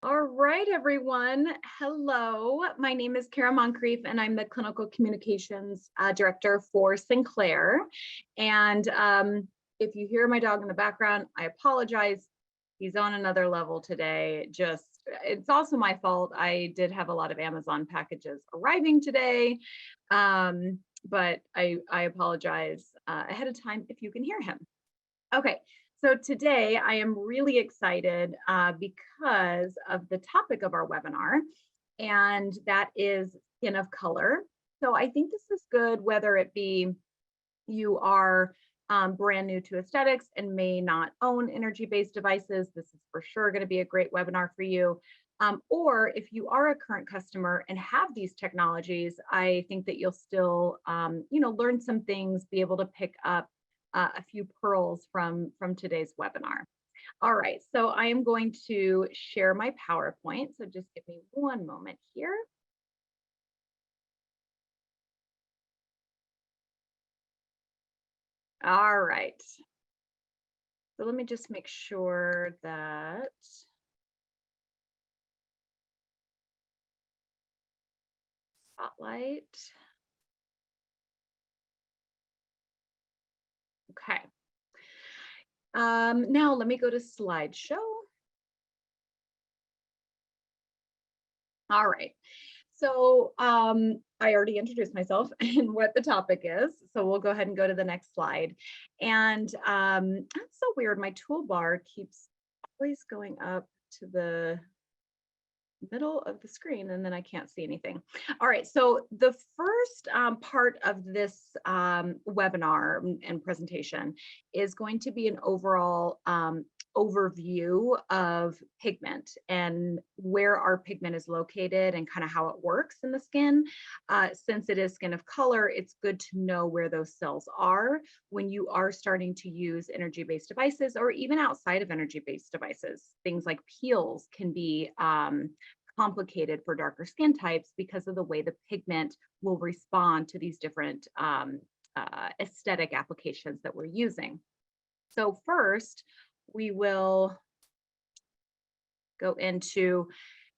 All right, everyone. Hello, my name is Kara Moncrief, and I'm the Clinical Communications Director for Sinclair. And if you hear my dog in the background, I apologize. He's on another level today. It's also my fault. I did have a lot of Amazon packages arriving today, but I apologize ahead of time if you can hear him. Okay, so today I am really excited because of the topic of our webinar, and that is skin of color. So I think this is good whether it be you are brand new to aesthetics and may not own energy-based devices. This is for sure going to be a great webinar for you. Or if you are a current customer and have these technologies, I think that you'll still, learn some things, be able to pick up a few pearls from today's webinar. All right, so I am going to share my PowerPoint. So just give me one moment here. All right. So let me just make sure that spotlight. Okay. Now let me go to slideshow. All right. So I already introduced myself and what the topic is. So we'll go ahead and go to the next slide. And that's so weird. My toolbar keeps always going up to the middle of the screen and then I can't see anything. All right, so the first part of this webinar and presentation is going to be an overall overview of pigment and where our pigment is located and kind of how it works in the skin. Since it is skin of color, it's good to know where those cells are when you are starting to use energy-based devices or even outside of energy-based devices. Things like peels can be complicated for darker skin types because of the way the pigment will respond to these different aesthetic applications that we're using. So first, we will go into,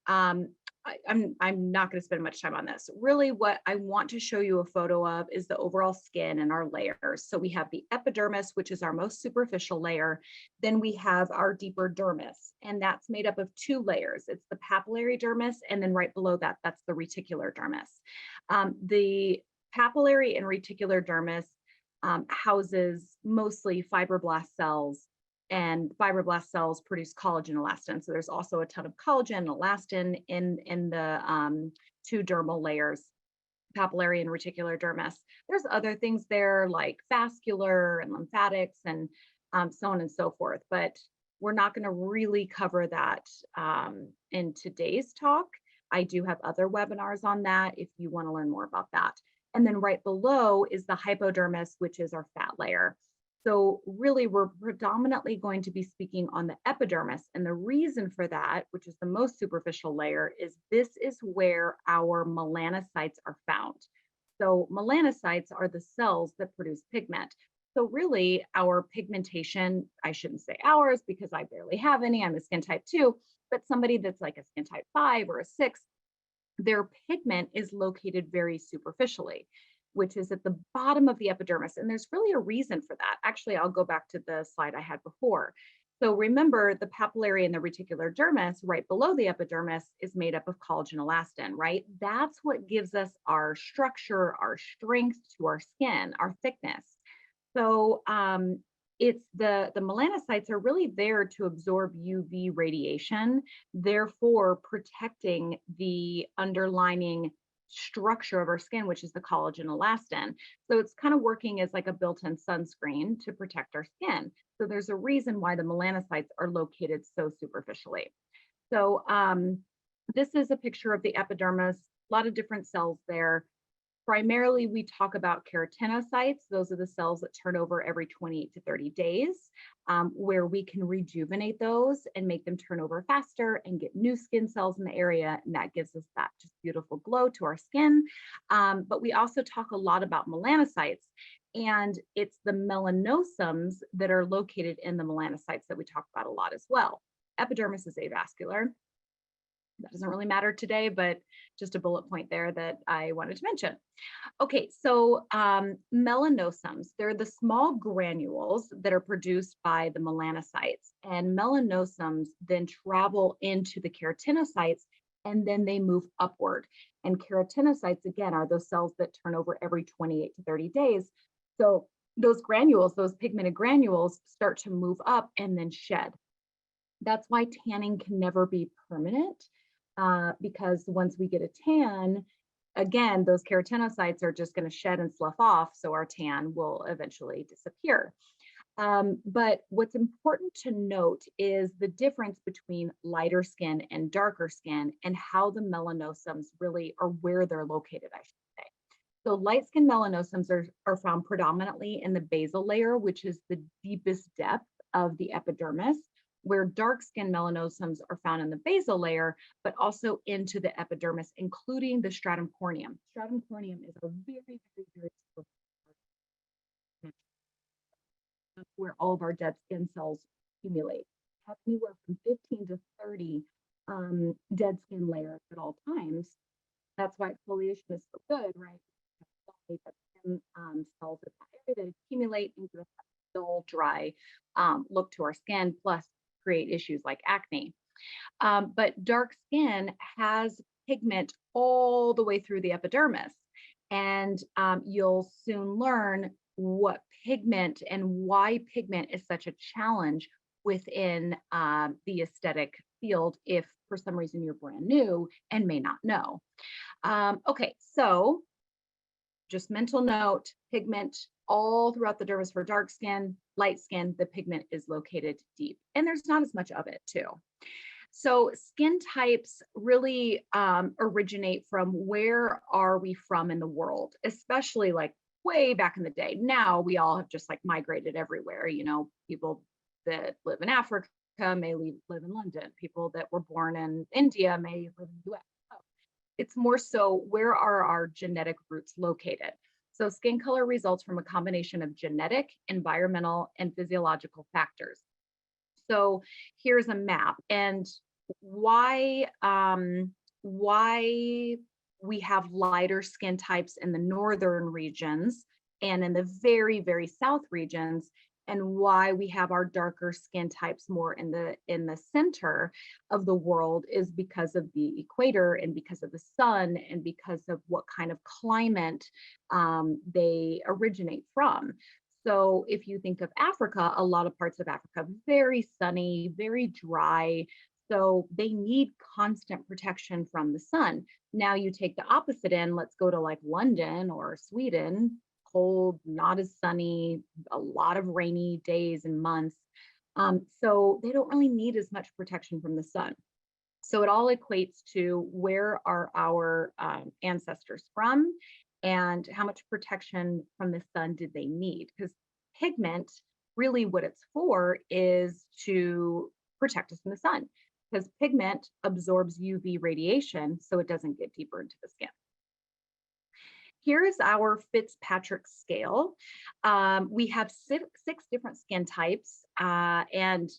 I'm not going to spend much time on this. Really, what I want to show you a photo of is the overall skin and our layers. So we have the epidermis, which is our most superficial layer. Then we have our deeper dermis, and that's made up of two layers. It's the papillary dermis, and then right below that, that's the reticular dermis. The papillary and reticular dermis houses mostly fibroblast cells, and fibroblast cells produce collagen elastin. So there's also a ton of collagen and elastin in the two dermal layers, papillary and reticular dermis. There's other things there like vascular and lymphatics and so on and so forth, but we're not going to really cover that in today's talk. I do have other webinars on that if you want to learn more about that. And then right below is the hypodermis, which is our fat layer. So really, we're predominantly going to be speaking on the epidermis. And the reason for that, which is the most superficial layer, is this is where our melanocytes are found. So melanocytes are the cells that produce pigment. So really, our pigmentation, I shouldn't say ours because I barely have any, I'm a skin type 2, but somebody that's like a skin type 5 or a 6, their pigment is located very superficially, which is at the bottom of the epidermis. And there's really a reason for that. Actually, I'll go back to the slide I had before. So remember, the papillary and the reticular dermis right below the epidermis is made up of collagen elastin, right? That's what gives us our structure, our strength to our skin, our thickness. So it's the melanocytes are really there to absorb UV radiation, therefore protecting the underlying structure of our skin, which is the collagen elastin. So it's kind of working as like a built-in sunscreen to protect our skin. So there's a reason why the melanocytes are located so superficially. So this is a picture of the epidermis, a lot of different cells there. Primarily, we talk about keratinocytes. Those are the cells that turn over every 28 to 30 days, where we can rejuvenate those and make them turn over faster and get new skin cells in the area. And that gives us that just beautiful glow to our skin. But we also talk a lot about melanocytes. And it's the melanosomes that are located in the melanocytes that we talk about a lot as well. Epidermis is avascular. That doesn't really matter today, but just a bullet point there that I wanted to mention. Okay, so melanosums, they're the small granules that are produced by the melanocytes, and melanosums then travel into the keratinocytes and then they move upward. And keratinocytes, again, are those cells that turn over every 28 to 30 days. So those granules, those pigmented granules, start to move up and then shed. That's why tanning can never be permanent, because once we get a tan, again, those keratinocytes are just going to shed and slough off, so our tan will eventually disappear. But what's important to note is the difference between lighter skin and darker skin and how the melanosums really are where they're located, I should say. So light skin melanosums are found predominantly in the basal layer, which is the deepest depth of the epidermis, where dark skin melanosums are found in the basal layer, but also into the epidermis, including the stratum corneum. Stratum corneum is a very where all of our dead skin cells accumulate. Have anywhere from 15 to 30 dead skin layers at all times. That's why exfoliation is so good, right? Dead skin cells in that area that accumulate and give us a dull, dry look to our skin, plus create issues like acne. But dark skin has pigment all the way through the epidermis. And you'll soon learn what pigment and why pigment is such a challenge within the aesthetic field if for some reason you're brand new and may not know. Okay, so just mental note, pigment all throughout the dermis for dark skin, light skin, the pigment is located deep, and there's not as much of it too. So skin types really originate from where are we from in the world, especially like way back in the day. Now we all have just like migrated everywhere. You know, people that live in Africa may live in London. People that were born in India may live in the US. So it's more so where are our genetic roots located? So skin color results from a combination of genetic, environmental, and physiological factors. So here's a map, and why we have lighter skin types in the northern regions and in the very, very south regions, and why we have our darker skin types more in the center of the world is because of the equator and because of the sun and because of what kind of climate they originate from. So if you think of Africa, a lot of parts of Africa, very sunny, very dry. So they need constant protection from the sun. Now you take the opposite end, let's go to like London or Sweden, cold, not as sunny, a lot of rainy days and months. So they don't really need as much protection from the sun. So it all equates to where are our ancestors from and how much protection from the sun did they need? Because pigment, really what it's for is to protect us from the sun, because pigment absorbs UV radiation so it doesn't get deeper into the skin. Here is our Fitzpatrick scale. We have six different skin types, and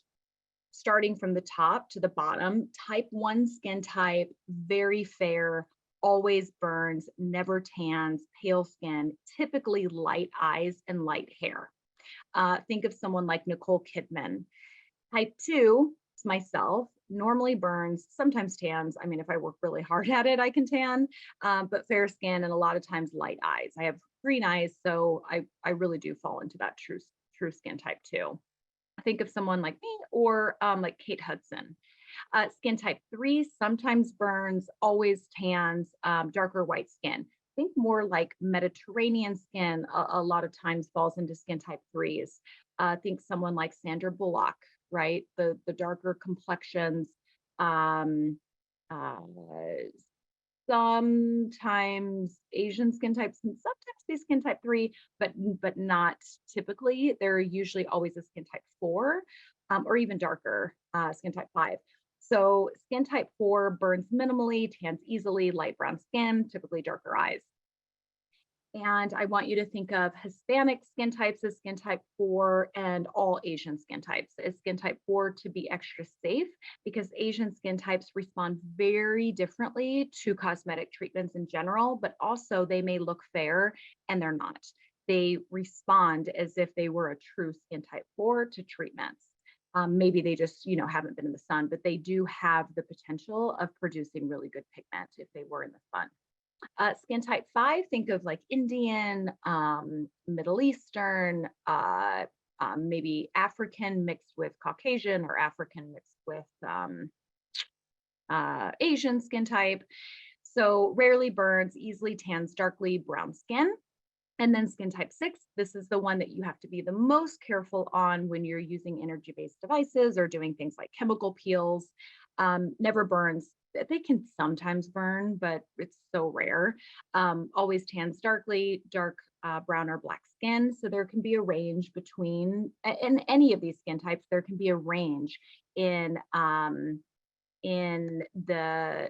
starting from the top to the bottom, type 1 skin type, very fair, always burns, never tans, pale skin, typically light eyes and light hair. Think of someone like Nicole Kidman. Type 2 is myself, normally burns, sometimes tans. I mean, if I work really hard at it, I can tan, but fair skin and a lot of times light eyes. I have green eyes, so I really do fall into that true skin type 2. Think of someone like me or like Kate Hudson. Skin type 3 sometimes burns, always tans, darker white skin. Think more like Mediterranean skin a lot of times falls into skin type 3s. Think someone like Sandra Bullock, right? The darker complexions, sometimes Asian skin types, and sometimes be skin type 3, but not typically. They're usually always a skin type 4, or even darker, skin type 5. So skin type 4 burns minimally, tans easily, light brown skin, typically darker eyes. And I want you to think of Hispanic skin types as skin type 4 and all Asian skin types as skin type 4 to be extra safe because Asian skin types respond very differently to cosmetic treatments in general, but also they may look fair and they're not. They respond as if they were a true skin type 4 to treatments. Maybe they just, haven't been in the sun, but they do have the potential of producing really good pigment if they were in the sun. Skin type 5, think of like Indian, Middle Eastern, maybe African mixed with Caucasian or African mixed with Asian skin type. So rarely burns, easily tans darkly, brown skin. And then skin type 6, this is the one that you have to be the most careful on when you're using energy-based devices or doing things like chemical peels. Never burns. They can sometimes burn, but it's so rare. Always tans darkly, dark brown or black skin. So there can be a range between, in any of these skin types, there can be a range in in the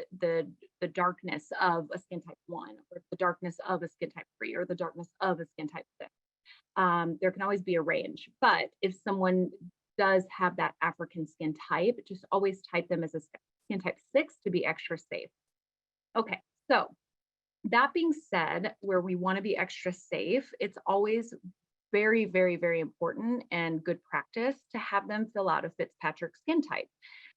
darkness of a skin type 1 or the darkness of a skin type 3 or the darkness of a skin type 6. There can always be a range, but if someone does have that African skin type, just always type them as a skin type 6 to be extra safe. Okay, so that being said, where we want to be extra safe, it's always very, very, very important and good practice to have them fill out a Fitzpatrick skin type.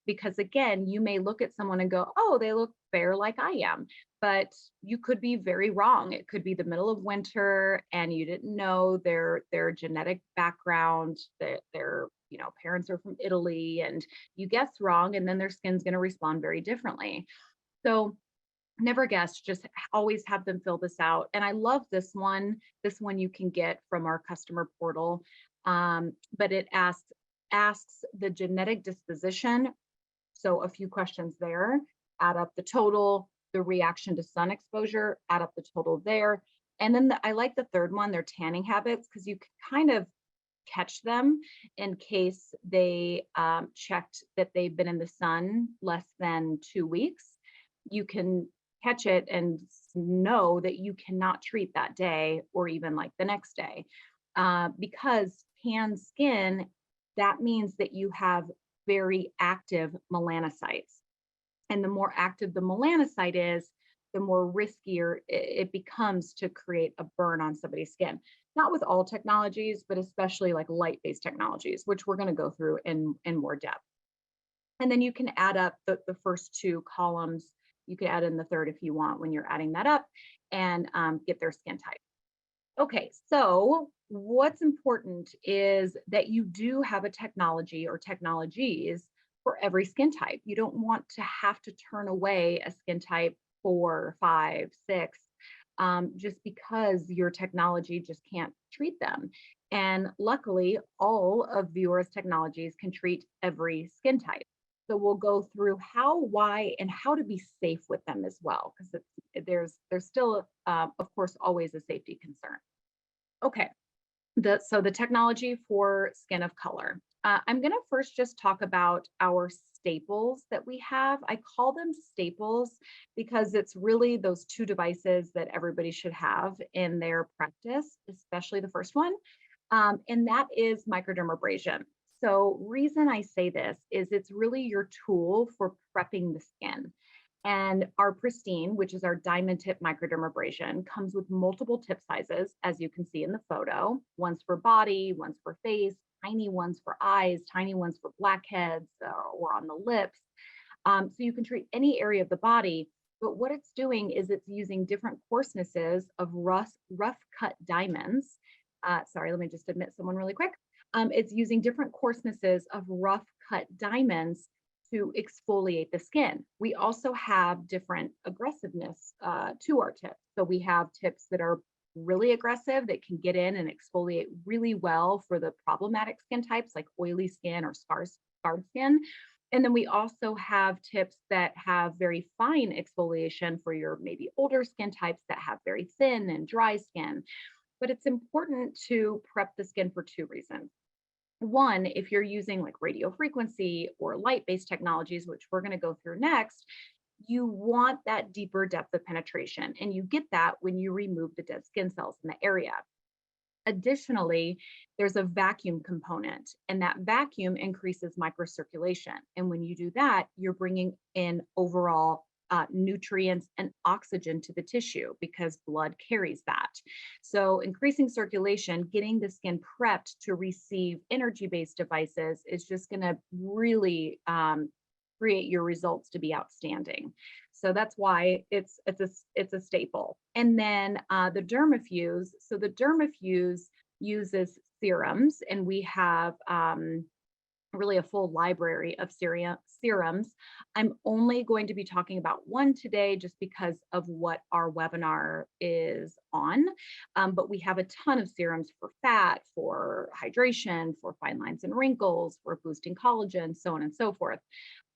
Because again, you may look at someone and go, oh, they look fair like I am, but you could be very wrong. It could be the middle of winter and you didn't know their genetic background, that their parents are from Italy, and you guess wrong, and then their skin's going to respond very differently. So never guess, just always have them fill this out. And I love this one. This one you can get from our customer portal, but it asks the genetic disposition. So a few questions there, add up the total, the reaction to sun exposure, add up the total there. And then I like the third one, their tanning habits, because you can kind of catch them in case they checked that they've been in the sun less than 2 weeks. You can catch it and know that you cannot treat that day or even like the next day. Because tan skin, that means that you have very active melanocytes. And the more active the melanocyte is, the more riskier it becomes to create a burn on somebody's skin. Not with all technologies, but especially like light-based technologies, which we're going to go through in more depth. And then you can add up the first two columns. You could add in the third if you want when you're adding that up, and get their skin type. Okay, so what's important is that you do have a technology or technologies for every skin type. You don't want to have to turn away a skin type 4, 5, 6, just because your technology just can't treat them. And luckily, all of Viewer's technologies can treat every skin type. So we'll go through how, why, and how to be safe with them as well, because there's still, of course, always a safety concern. Okay, so the technology for skin of color. I'm going to first just talk about our staples that we have. I call them staples because it's really those two devices that everybody should have in their practice, especially the first one, and that is microdermabrasion. So reason I say this is it's really your tool for prepping the skin. And our Pristine, which is our diamond tip microdermabrasion, comes with multiple tip sizes, as you can see in the photo. One's for body, one's for face, tiny ones for eyes, tiny ones for blackheads or on the lips. So you can treat any area of the body. But what it's doing is it's using different coarsenesses of rough cut diamonds. Sorry, let me just admit someone really quick. It's using different coarsenesses of rough cut diamonds to exfoliate the skin. We also have different aggressiveness to our tips. So we have tips that are really aggressive that can get in and exfoliate really well for the problematic skin types like oily skin or scarred skin. And then we also have tips that have very fine exfoliation for your maybe older skin types that have very thin and dry skin. But it's important to prep the skin for two reasons. One, if you're using like radio frequency or light-based technologies, which we're going to go through next, you want that deeper depth of penetration, and you get that when you remove the dead skin cells in the area. Additionally, there's a vacuum component, and that vacuum increases microcirculation. And when you do that, you're bringing in overall nutrients and oxygen to the tissue because blood carries that. So, increasing circulation, getting the skin prepped to receive energy-based devices is just going to really create your results to be outstanding. So that's why it's a staple. And then the Dermafuse. So the Dermafuse uses serums, and we have really a full library of serums. I'm only going to be talking about one today just because of what our webinar is on. But we have a ton of serums for fat, for hydration, for fine lines and wrinkles, for boosting collagen, so on and so forth,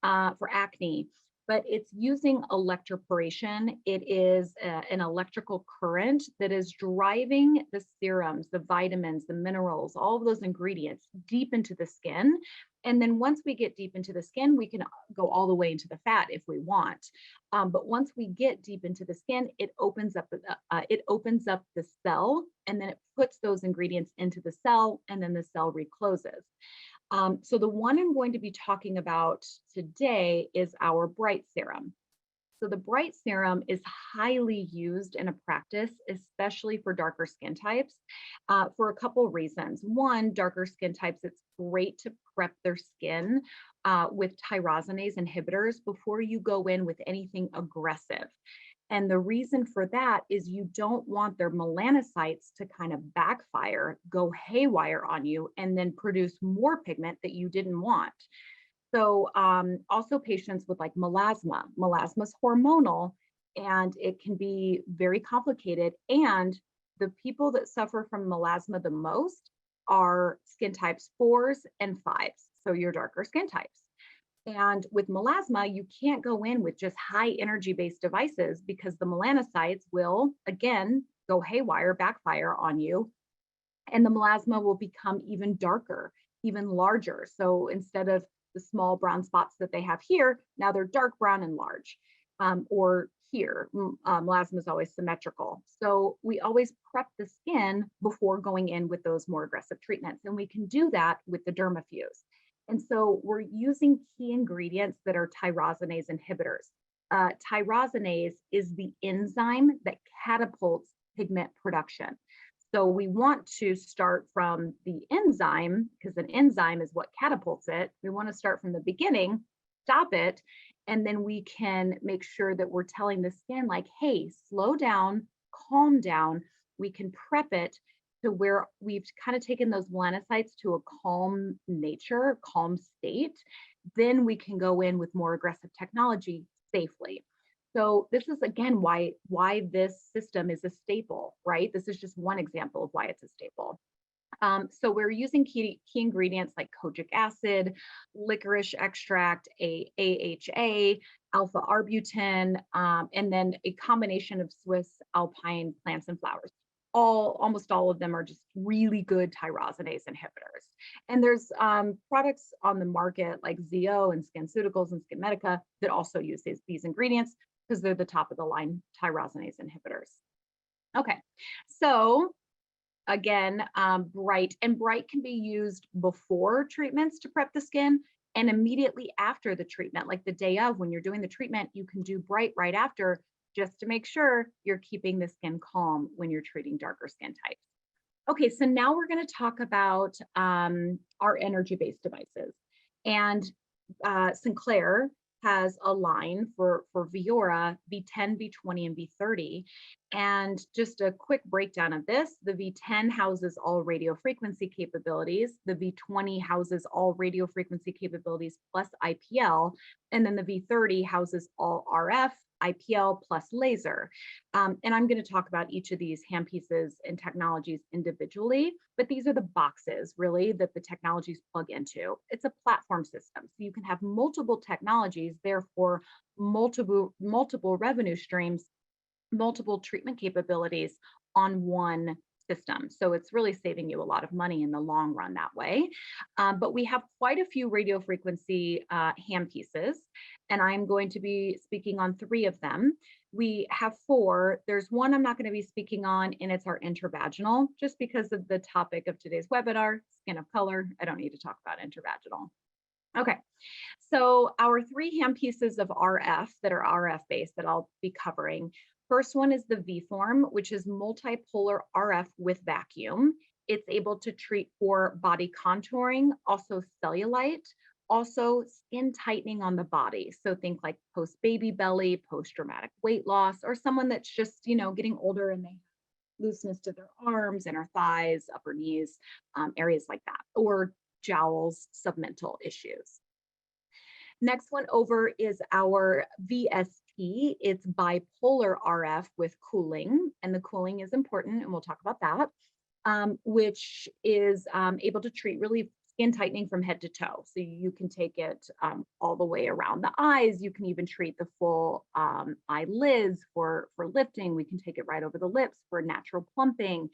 for acne. But it's using electroporation. It is an electrical current that is driving the serums, the vitamins, the minerals, all of those ingredients deep into the skin. And then once we get deep into the skin, we can go all the way into the fat if we want. But once we get deep into the skin, it opens up the cell, and then it puts those ingredients into the cell, and then the cell recloses. So the one I'm going to be talking about today is our Bright Serum. So the Bright Serum is highly used in a practice, especially for darker skin types, for a couple of reasons. One, darker skin types, it's great to prep their skin with tyrosinase inhibitors before you go in with anything aggressive. And the reason for that is you don't want their melanocytes to kind of backfire, go haywire on you, and then produce more pigment that you didn't want. So also patients with like melasma. Melasma is hormonal, and it can be very complicated. And the people that suffer from melasma the most are skin types 4s and 5s. So your darker skin types. And with melasma, you can't go in with just high energy based devices because the melanocytes will, again, go haywire, backfire on you. And the melasma will become even darker, even larger. So instead of the small brown spots that they have here, now they're dark brown and large. Or here, melasma is always symmetrical. So we always prep the skin before going in with those more aggressive treatments. And we can do that with the Dermafuse. And so we're using key ingredients that are tyrosinase inhibitors. Tyrosinase is the enzyme that catapults pigment production. So we want to start from the enzyme, because an enzyme is what catapults it. We want to start from the beginning, stop it, and then we can make sure that we're telling the skin like, hey, slow down, calm down. We can prep it to where we've kind of taken those melanocytes to a calm nature, calm state. Then we can go in with more aggressive technology safely. So this is again why this system is a staple, right? This is just one example of why it's a staple. So we're using key ingredients like kojic acid, licorice extract, AHA, alpha arbutin, and then a combination of Swiss alpine plants and flowers. Almost all of them are just really good tyrosinase inhibitors. And there's products on the market like Zeo and SkinCeuticals and SkinMedica that also use these ingredients because they're the top of the line tyrosinase inhibitors. Okay, so again, Bright can be used before treatments to prep the skin and immediately after the treatment, like the day of when you're doing the treatment, you can do Bright right after just to make sure you're keeping the skin calm when you're treating darker skin types. Okay, so now we're going to talk about our energy-based devices. And Sinclair has a line for Viora, V10, V20, and V30. And just a quick breakdown of this, the V10 houses all radio frequency capabilities, the V20 houses all radio frequency capabilities plus IPL, and then the V30 houses all RF, IPL plus laser. And I'm going to talk about each of these handpieces and technologies individually, but these are the boxes really that the technologies plug into. It's a platform system. So you can have multiple technologies, therefore multiple revenue streams, multiple treatment capabilities on one system. So it's really saving you a lot of money in the long run that way. But we have quite a few radio frequency handpieces, and I'm going to be speaking on three of them. We have four. There's one I'm not going to be speaking on, and it's our intervaginal, just because of the topic of today's webinar, skin of color. I don't need to talk about intervaginal. Okay, so our three handpieces of RF that are RF based that I'll be covering. First one is the V form, which is multipolar RF with vacuum. It's able to treat for body contouring, also cellulite, also skin tightening on the body. So think like post-baby belly, post-traumatic weight loss, or someone that's just, getting older and they have looseness to their arms, inner thighs, upper knees, areas like that, or jowls, submental issues. Next one over is our VST. It's bipolar RF with cooling, and the cooling is important, and we'll talk about that, which is able to treat really skin tightening from head to toe. So you can take it all the way around the eyes. You can even treat the full eyelids for lifting. We can take it right over the lips for natural plumping.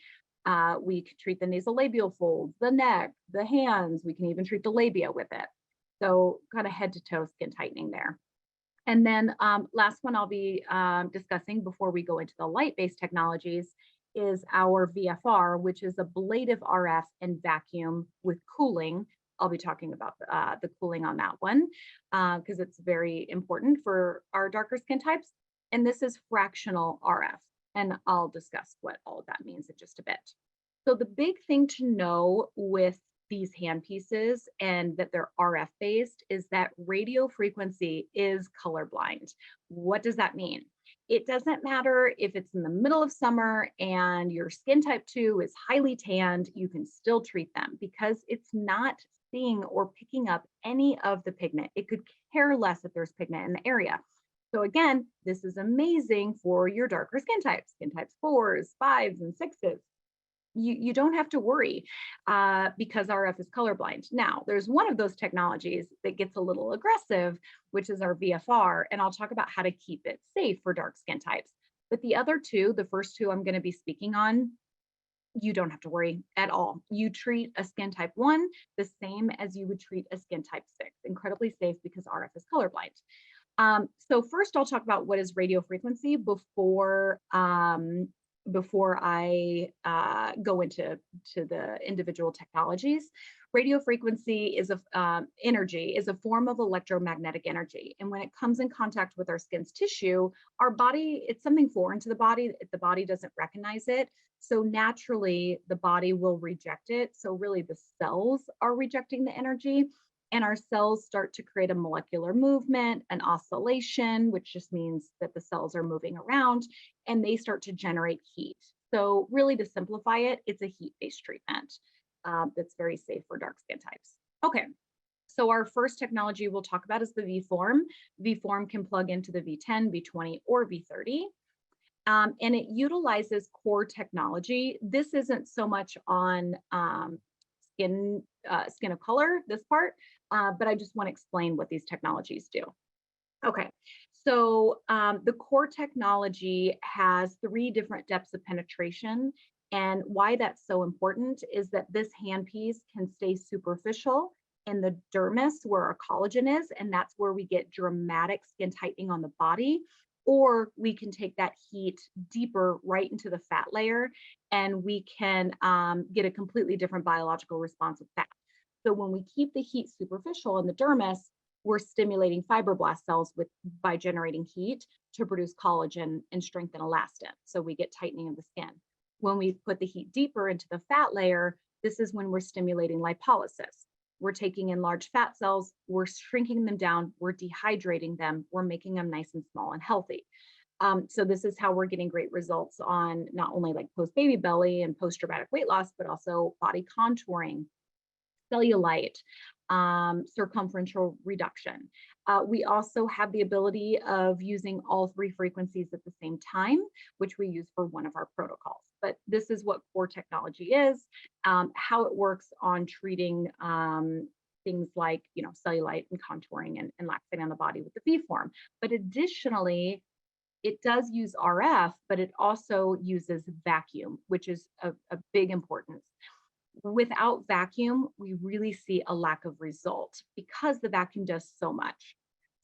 We can treat the nasolabial folds, the neck, the hands. We can even treat the labia with it. So kind of head to toe skin tightening there. And then last one I'll be discussing before we go into the light-based technologies is our VFR, which is ablative RF and vacuum with cooling. I'll be talking about the cooling on that one because it's very important for our darker skin types. And this is fractional RF, and I'll discuss what all of that means in just a bit. So the big thing to know with these handpieces and that they're RF based is that radio frequency is colorblind. What does that mean? It doesn't matter if it's in the middle of summer and your skin type 2 is highly tanned, you can still treat them because it's not seeing or picking up any of the pigment. It could care less if there's pigment in the area. So again, this is amazing for your darker skin types 4s, 5s, and 6s. You don't have to worry because RF is colorblind. Now, there's one of those technologies that gets a little aggressive, which is our VFR, and I'll talk about how to keep it safe for dark skin types. But the other two, the first two I'm going to be speaking on, you don't have to worry at all. You treat a skin type 1 the same as you would treat a skin type 6. Incredibly safe because RF is colorblind. So first I'll talk about what is radio frequency before I go into the individual technologies. Radio frequency is energy is a form of electromagnetic energy. And when it comes in contact with our skin's tissue, our body, it's something foreign to the body. The body doesn't recognize it. So naturally, the body will reject it. So really the cells are rejecting the energy. And our cells start to create a molecular movement, an oscillation, which just means that the cells are moving around and they start to generate heat. So really to simplify it, it's a heat-based treatment that's very safe for dark skin types. Okay, so our first technology we'll talk about is the V-form. V-form can plug into the V10, V20, or V30. And it utilizes core technology. This isn't so much on skin of color, this part, but I just want to explain what these technologies do. Okay, so the core technology has 3 different depths of penetration, and why that's so important is that this handpiece can stay superficial in the dermis where our collagen is, and that's where we get dramatic skin tightening on the body, or we can take that heat deeper right into the fat layer and we can get a completely different biological response with fat. So when we keep the heat superficial in the dermis, we're stimulating fibroblast cells by generating heat to produce collagen and strengthen elastin. So we get tightening of the skin. When we put the heat deeper into the fat layer, this is when we're stimulating lipolysis. We're taking in large fat cells, we're shrinking them down, we're dehydrating them, we're making them nice and small and healthy. So this is how we're getting great results on not only like post-baby belly and post-traumatic weight loss, but also body contouring, cellulite, circumferential reduction. We also have the ability of using all 3 frequencies at the same time, which we use for one of our protocols. But this is what core technology is, how it works on treating things like, cellulite and contouring and laxating on the body with the V form. But additionally, it does use RF, but it also uses vacuum, which is a big importance. Without vacuum, we really see a lack of result because the vacuum does so much.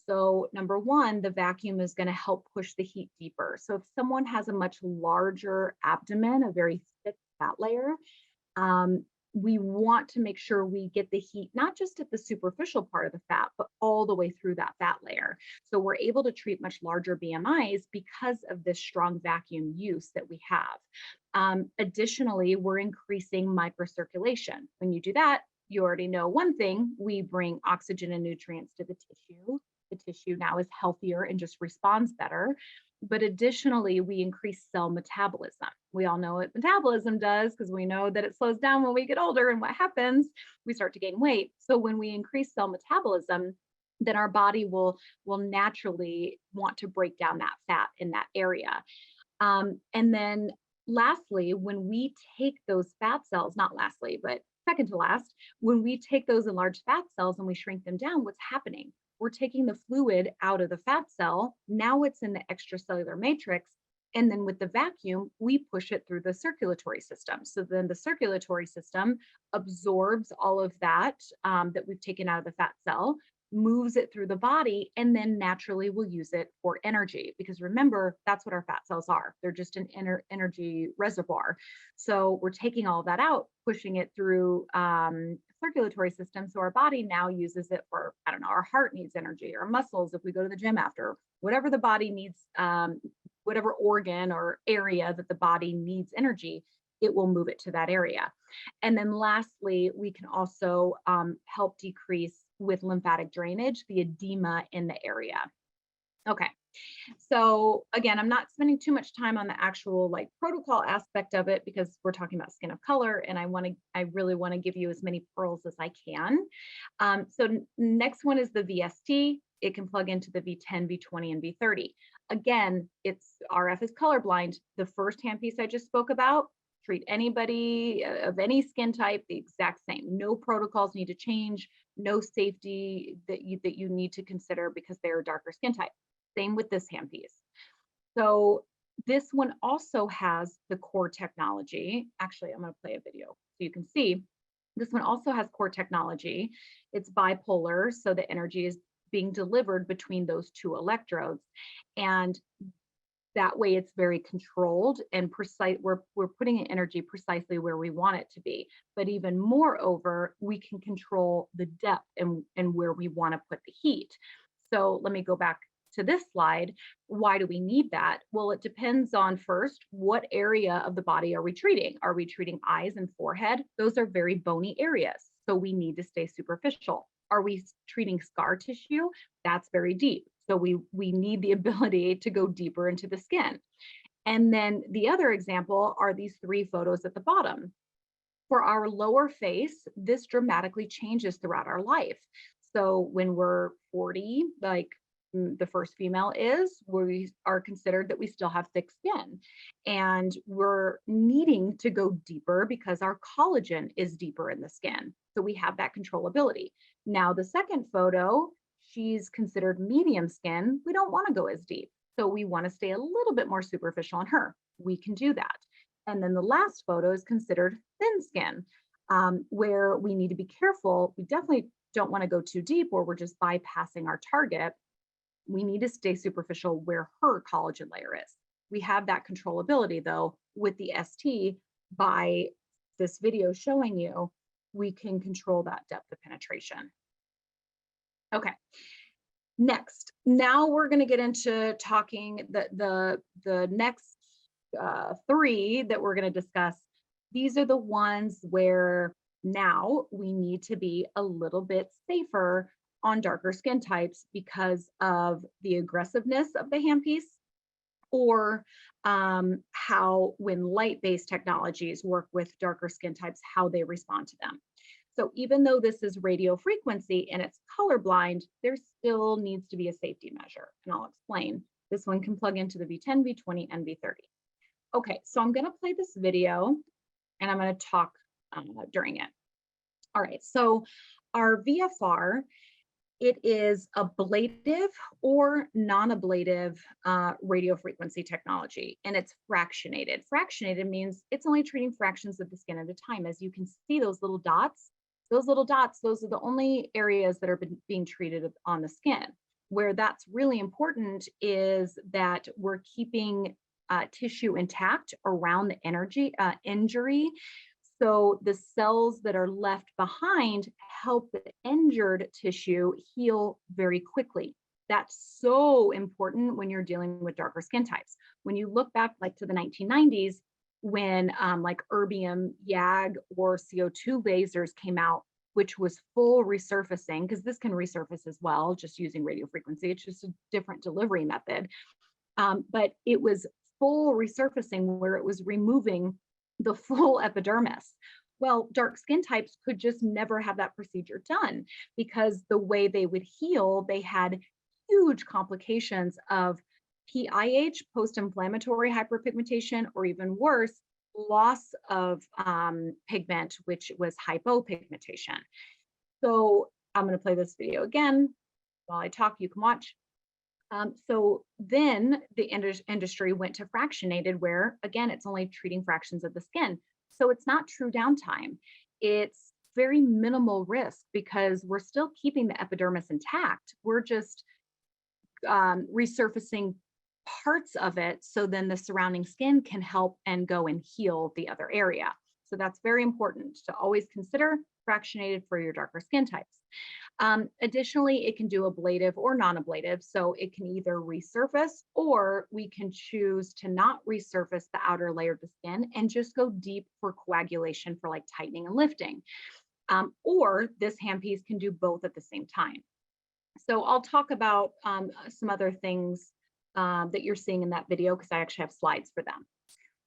So number one, the vacuum is going to help push the heat deeper. So if someone has a much larger abdomen, a very thick fat layer, um, we want to make sure we get the heat not just at the superficial part of the fat, but all the way through that fat layer. So we're able to treat much larger BMIs because of this strong vacuum use that we have. Additionally, we're increasing microcirculation. When you do that, you already know one thing: we bring oxygen and nutrients to the tissue. The tissue now is healthier and just responds better. But additionally, we increase cell metabolism. We all know what metabolism does because we know that it slows down when we get older. And what happens? We start to gain weight. So when we increase cell metabolism, then our body will naturally want to break down that fat in that area. And then lastly, when we take those fat cells, not lastly, but second to last, when we take those enlarged fat cells and we shrink them down, what's happening? We're taking the fluid out of the fat cell. Now it's in the extracellular matrix. And then with the vacuum, we push it through the circulatory system. So then the circulatory system absorbs all of that that we've taken out of the fat cell, moves it through the body, and then naturally we'll use it for energy. Because remember, that's what our fat cells are. They're just an energy reservoir. So we're taking all of that out, pushing it through circulatory system. So our body now uses it for, I don't know, our heart needs energy, our muscles, if we go to the gym after, whatever the body needs, whatever organ or area that the body needs energy, it will move it to that area. And then lastly, we can also help decrease with lymphatic drainage, the edema in the area. Okay. So again, I'm not spending too much time on the actual like protocol aspect of it because we're talking about skin of color, and I really want to give you as many pearls as I can. So next one is the VST. It can plug into the V10, V20, and V30. Again, it's RF is colorblind. The first handpiece I just spoke about, treat anybody of any skin type the exact same. No protocols need to change, no safety that you need to consider because they're a darker skin type. Same with this handpiece. So this one also has the core technology. Actually, I'm going to play a video so you can see. This one also has core technology. It's bipolar, so the energy is being delivered between those two electrodes. And that way it's very controlled and precise. We're putting in energy precisely where we want it to be. But even moreover, we can control the depth and where we want to put the heat. So let me go back to this slide. Why do we need that? Well, it depends on first, what area of the body are we treating? Are we treating eyes and forehead? Those are very bony areas, so we need to stay superficial. Are we treating scar tissue? That's very deep. So we need the ability to go deeper into the skin. And then the other example are these three photos at the bottom. For our lower face, this dramatically changes throughout our life. So when we're 40, like the first female is, we are considered that we still have thick skin, and we're needing to go deeper because our collagen is deeper in the skin. So we have that controllability. Now the second photo, she's considered medium skin. We don't want to go as deep. So we want to stay a little bit more superficial on her. We can do that. And then the last photo is considered thin skin, where we need to be careful. We definitely don't want to go too deep or we're just bypassing our target. We need to stay superficial where her collagen layer is. We have that controllability though with the ST. By this video showing you, we can control that depth of penetration. Okay, next, now we're going to get into talking the next three that we're going to discuss. These are the ones where now we need to be a little bit safer on darker skin types because of the aggressiveness of the handpiece, or how when light-based technologies work with darker skin types, how they respond to them. So even though this is radio frequency and it's colorblind, there still needs to be a safety measure, and I'll explain. This one can plug into the V10, V20, and V30. Okay, so I'm going to play this video and I'm going to talk during it. All right, so our VFR It is ablative or non-ablative radio frequency technology, and it's fractionated. Fractionated means it's only treating fractions of the skin at a time. As you can see, those little dots, those are the only areas that are being treated on the skin. Where that's really important is that we're keeping tissue intact around the injury. So the cells that are left behind help the injured tissue heal very quickly. That's so important when you're dealing with darker skin types. When you look back like to the 1990s, when like erbium, YAG, or CO2 lasers came out, which was full resurfacing, because this can resurface as well, just using radio frequency. It's just a different delivery method. But it was full resurfacing where it was removing the full epidermis. Well, dark skin types could just never have that procedure done because the way they would heal, they had huge complications of PIH, post-inflammatory hyperpigmentation, or even worse, loss of pigment, which was hypopigmentation. So I'm going to play this video again. While I talk, you can watch. So then the industry went to fractionated, where again, it's only treating fractions of the skin. So it's not true downtime. It's very minimal risk because we're still keeping the epidermis intact. We're just resurfacing parts of it so then the surrounding skin can help and go and heal the other area. So that's very important to always consider fractionated for your darker skin types. Additionally, it can do ablative or non-ablative. So it can either resurface, or we can choose to not resurface the outer layer of the skin and just go deep for coagulation for like tightening and lifting. Or this handpiece can do both at the same time. So I'll talk about some other things that you're seeing in that video because I actually have slides for them.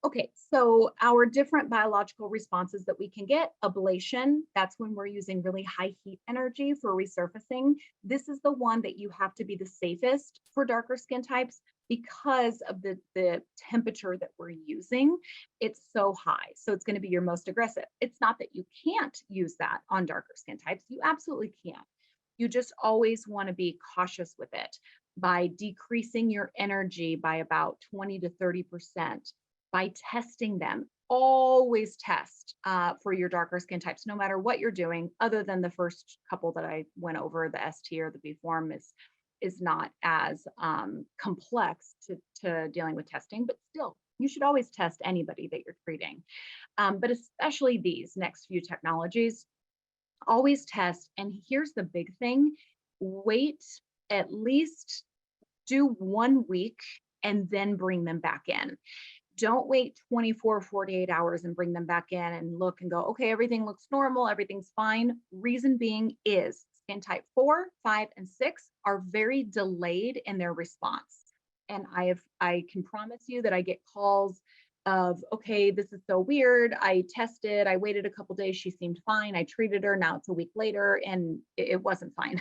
Okay, so our different biological responses that we can get: ablation, that's when we're using really high heat energy for resurfacing. This is the one that you have to be the safest for darker skin types because of the temperature that we're using. It's so high, so it's going to be your most aggressive. It's not that you can't use that on darker skin types. You absolutely can. You just always want to be cautious with it by decreasing your energy by about 20 to 30%. By testing them. Always test for your darker skin types, no matter what you're doing, other than the first couple that I went over. The ST or the B form is not as complex to dealing with testing, but still, you should always test anybody that you're treating. But especially these next few technologies, always test. And here's the big thing: wait, at least do 1 week and then bring them back in. Don't wait 24, 48 hours and bring them back in and look and go, okay, everything looks normal, everything's fine. Reason being is skin type 4, 5, and 6 are very delayed in their response. And I can promise you that I get calls of, okay, this is so weird. I tested, I waited a couple days, she seemed fine. I treated her, now it's a week later and it wasn't fine.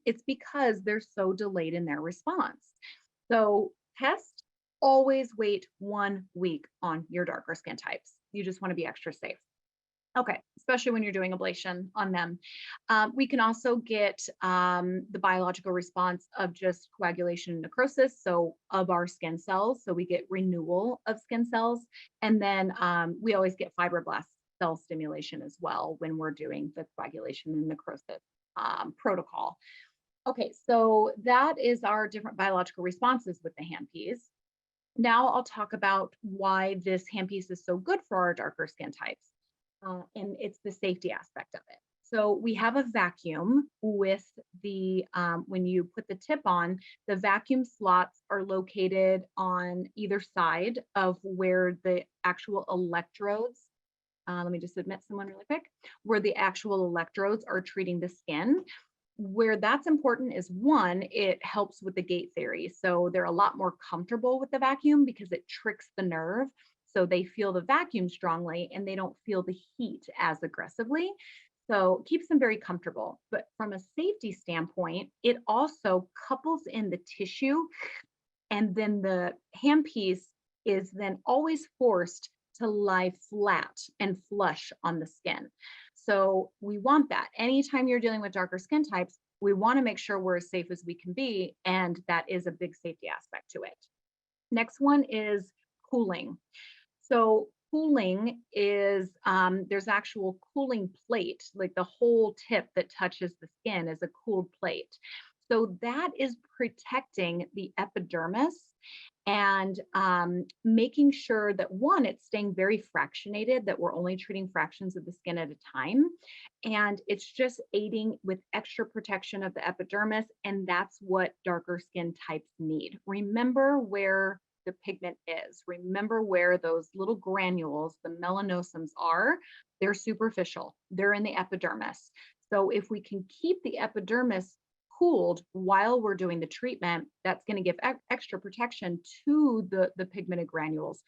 It's because they're so delayed in their response. So test. Always wait 1 week on your darker skin types. You just want to be extra safe. Okay, especially when you're doing ablation on them. We can also get the biological response of just coagulation and necrosis, so of our skin cells. So we get renewal of skin cells. And then we always get fibroblast cell stimulation as well when we're doing the coagulation and necrosis protocol. Okay, so that is our different biological responses with the handpiece. Now I'll talk about why this handpiece is so good for our darker skin types. And it's the safety aspect of it. So we have a vacuum with the, when you put the tip on, the vacuum slots are located on either side of where the actual electrodes, let me just admit someone really quick, where the actual electrodes are treating the skin. Where that's important is, one, it helps with the gate theory. So they're a lot more comfortable with the vacuum because it tricks the nerve. So they feel the vacuum strongly and they don't feel the heat as aggressively. So keeps them very comfortable. But from a safety standpoint, it also couples in the tissue, and then the handpiece is then always forced to lie flat and flush on the skin. So we want that. Anytime you're dealing with darker skin types, we want to make sure we're as safe as we can be. And that is a big safety aspect to it. Next one is cooling. So cooling is there's actual cooling plate, like the whole tip that touches the skin is a cooled plate. So that is protecting the epidermis and making sure that one, it's staying very fractionated, that we're only treating fractions of the skin at a time. And it's just aiding with extra protection of the epidermis. And that's what darker skin types need. Remember where the pigment is. Remember where those little granules, the melanosomes are. They're superficial. They're in the epidermis. So if we can keep the epidermis cooled while we're doing the treatment, that's going to give extra protection to the pigmented granules,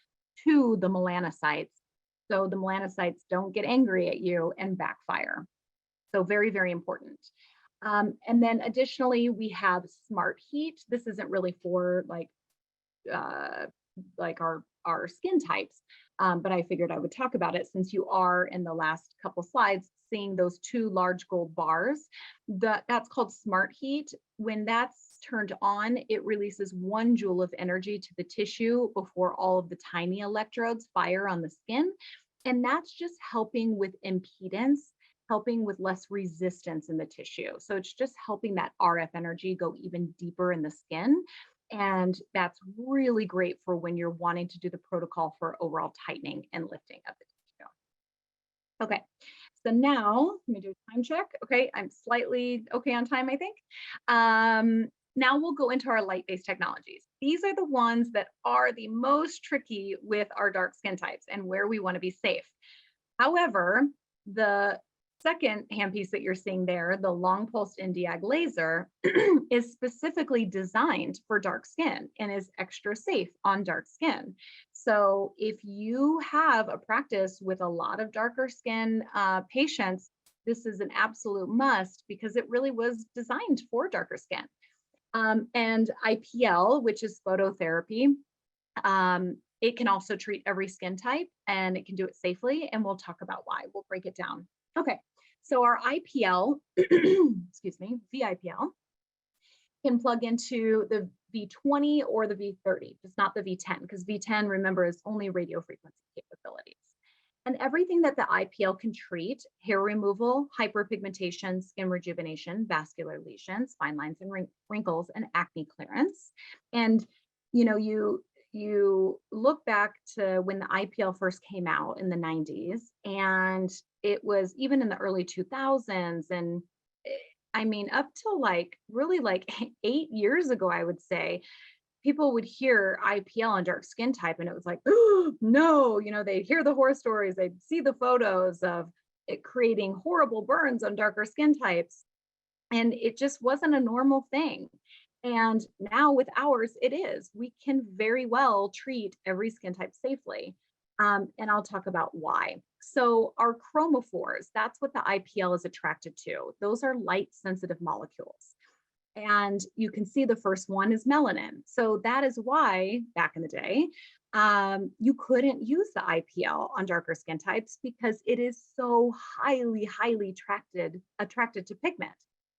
to the melanocytes. So the melanocytes don't get angry at you and backfire. So very, very important. And then additionally, we have smart heat. This isn't really for uh, like our skin types, but I figured I would talk about it since you are in the last couple slides seeing those two large gold bars. That's called smart heat. When that's turned on, it releases 1 joule of energy to the tissue before all of the tiny electrodes fire on the skin. And that's just helping with impedance, helping with less resistance in the tissue. So it's just helping that RF energy go even deeper in the skin. And that's really great for when you're wanting to do the protocol for overall tightening and lifting of the tissue. Okay, so now let me do a time check. Okay, I'm slightly okay on time, I think. Now we'll go into our light-based technologies. These are the ones that are the most tricky with our dark skin types and where we want to be safe. However, the second handpiece that you're seeing there, the long pulsed in-diag laser, is specifically designed for dark skin and is extra safe on dark skin. So if you have a practice with a lot of darker skin patients, this is an absolute must because it really was designed for darker skin. And IPL, which is phototherapy, it can also treat every skin type and it can do it safely. And we'll talk about why. We'll break it down. Okay, so our IPL, excuse me, VIPL, can plug into the V20 or the V30, just not the V10, because V10, remember, is only radio frequency capabilities. And everything that the IPL can treat, hair removal, hyperpigmentation, skin rejuvenation, vascular lesions, fine lines and wrinkles, and acne clearance. And you look back to when the IPL first came out in the 90s, and it was even in the early 2000s. And I mean, up till really 8 years ago, I would say, people would hear IPL on dark skin type and it was like, oh, no, they'd hear the horror stories, they'd see the photos of it creating horrible burns on darker skin types. And it just wasn't a normal thing. And now with ours, it is. We can very well treat every skin type safely. And I'll talk about why. So our chromophores, that's what the IPL is attracted to. Those are light sensitive molecules. And you can see the first one is melanin. So that is why back in the day, you couldn't use the IPL on darker skin types because it is so highly, highly attracted to pigment,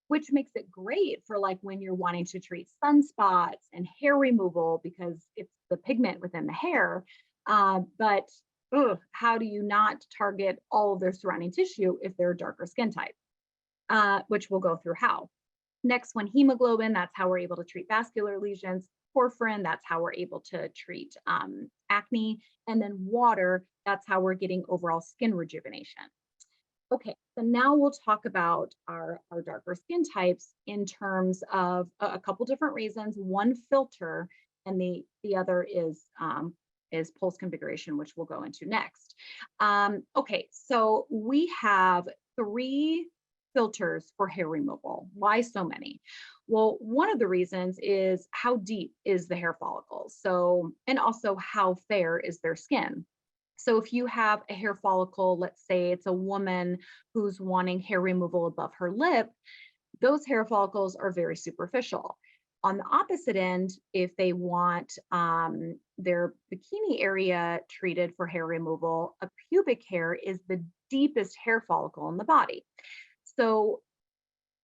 which makes it great for when you're wanting to treat sunspots and hair removal because it's the pigment within the hair. But how do you not target all of their surrounding tissue if they're a darker skin type? Which we'll go through how. Next one, hemoglobin, that's how we're able to treat vascular lesions. Porphyrin, that's how we're able to treat acne. And then water, that's how we're getting overall skin rejuvenation. Okay, so now we'll talk about our darker skin types in terms of a couple different reasons. One, filter, and the other is pulse configuration, which we'll go into next. Okay, so we have 3 filters for hair removal. Why so many? Well, one of the reasons is how deep is the hair follicle. So, and also how fair is their skin. So if you have a hair follicle, let's say it's a woman who's wanting hair removal above her lip, those hair follicles are very superficial. On the opposite end, if they want their bikini area treated for hair removal, a pubic hair is the deepest hair follicle in the body. So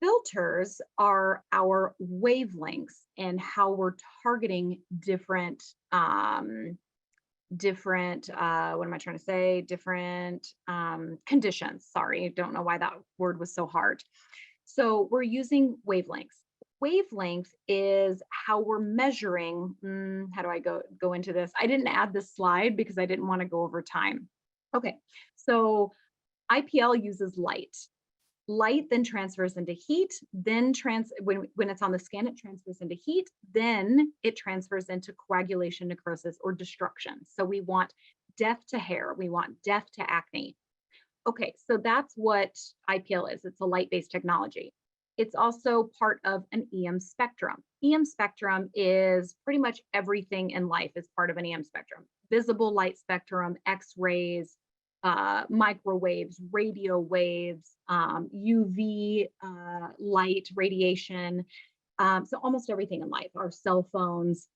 filters are our wavelengths and how we're targeting what am I trying to say? Different conditions. Sorry, don't know why that word was so hard. So we're using wavelengths. Wavelength is how we're measuring. How do I go into this? I didn't add this slide because I didn't want to go over time. Okay, so IPL uses light. Light then transfers into heat, then when it's on the skin, it transfers into heat, then it transfers into coagulation, necrosis, or destruction. So we want death to hair, we want death to acne. Okay, so that's what IPL is. It's a light-based technology. It's also part of an EM spectrum. EM spectrum is pretty much everything in life is part of an EM spectrum. Visible light spectrum, X-rays, microwaves, radio waves, UV light, radiation. So almost everything in life, our cell phones.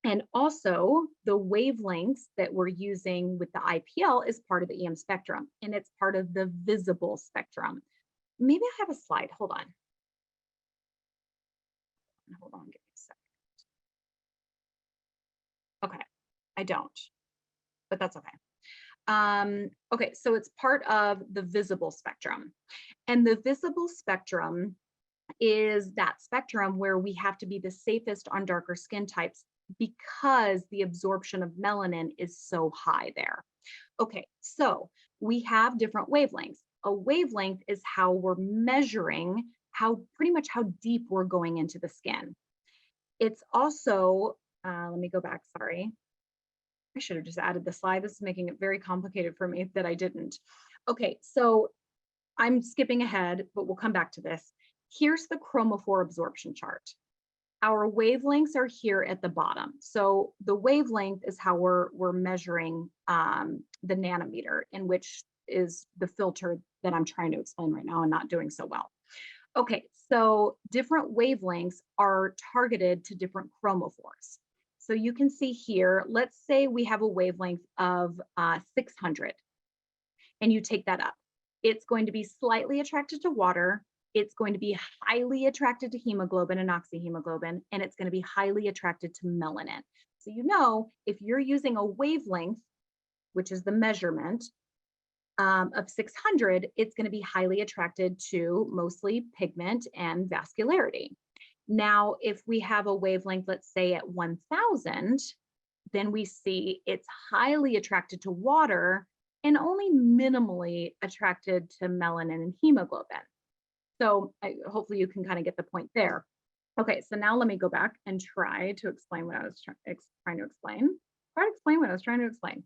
And also the wavelengths that we're using with the IPL is part of the EM spectrum, and it's part of the visible spectrum. Maybe I have a slide. Hold on. Hold on, give me a second. Okay, I don't, but that's okay. Okay, so it's part of the visible spectrum. And the visible spectrum is that spectrum where we have to be the safest on darker skin types because the absorption of melanin is so high there. Okay, so we have different wavelengths. A wavelength is how we're measuring pretty much how deep we're going into the skin. It's also, let me go back, sorry. I should have just added the slide. This is making it very complicated for me that I didn't. Okay, so I'm skipping ahead, but we'll come back to this. Here's the chromophore absorption chart. Our wavelengths are here at the bottom. So the wavelength is how we're measuring the nanometer, in which is the filter that I'm trying to explain right now and not doing so well. Okay, so different wavelengths are targeted to different chromophores. So you can see here, let's say we have a wavelength of 600, and you take that up. It's going to be slightly attracted to water. It's going to be highly attracted to hemoglobin and oxyhemoglobin, and it's going to be highly attracted to melanin. So you know, if you're using a wavelength, which is the measurement of 600, it's going to be highly attracted to mostly pigment and vascularity. Now, if we have a wavelength, let's say at 1000, then we see it's highly attracted to water and only minimally attracted to melanin and hemoglobin. So hopefully you can kind of get the point there. Okay, so now let me go back and try to explain what I was trying to explain. Try to explain what I was trying to explain.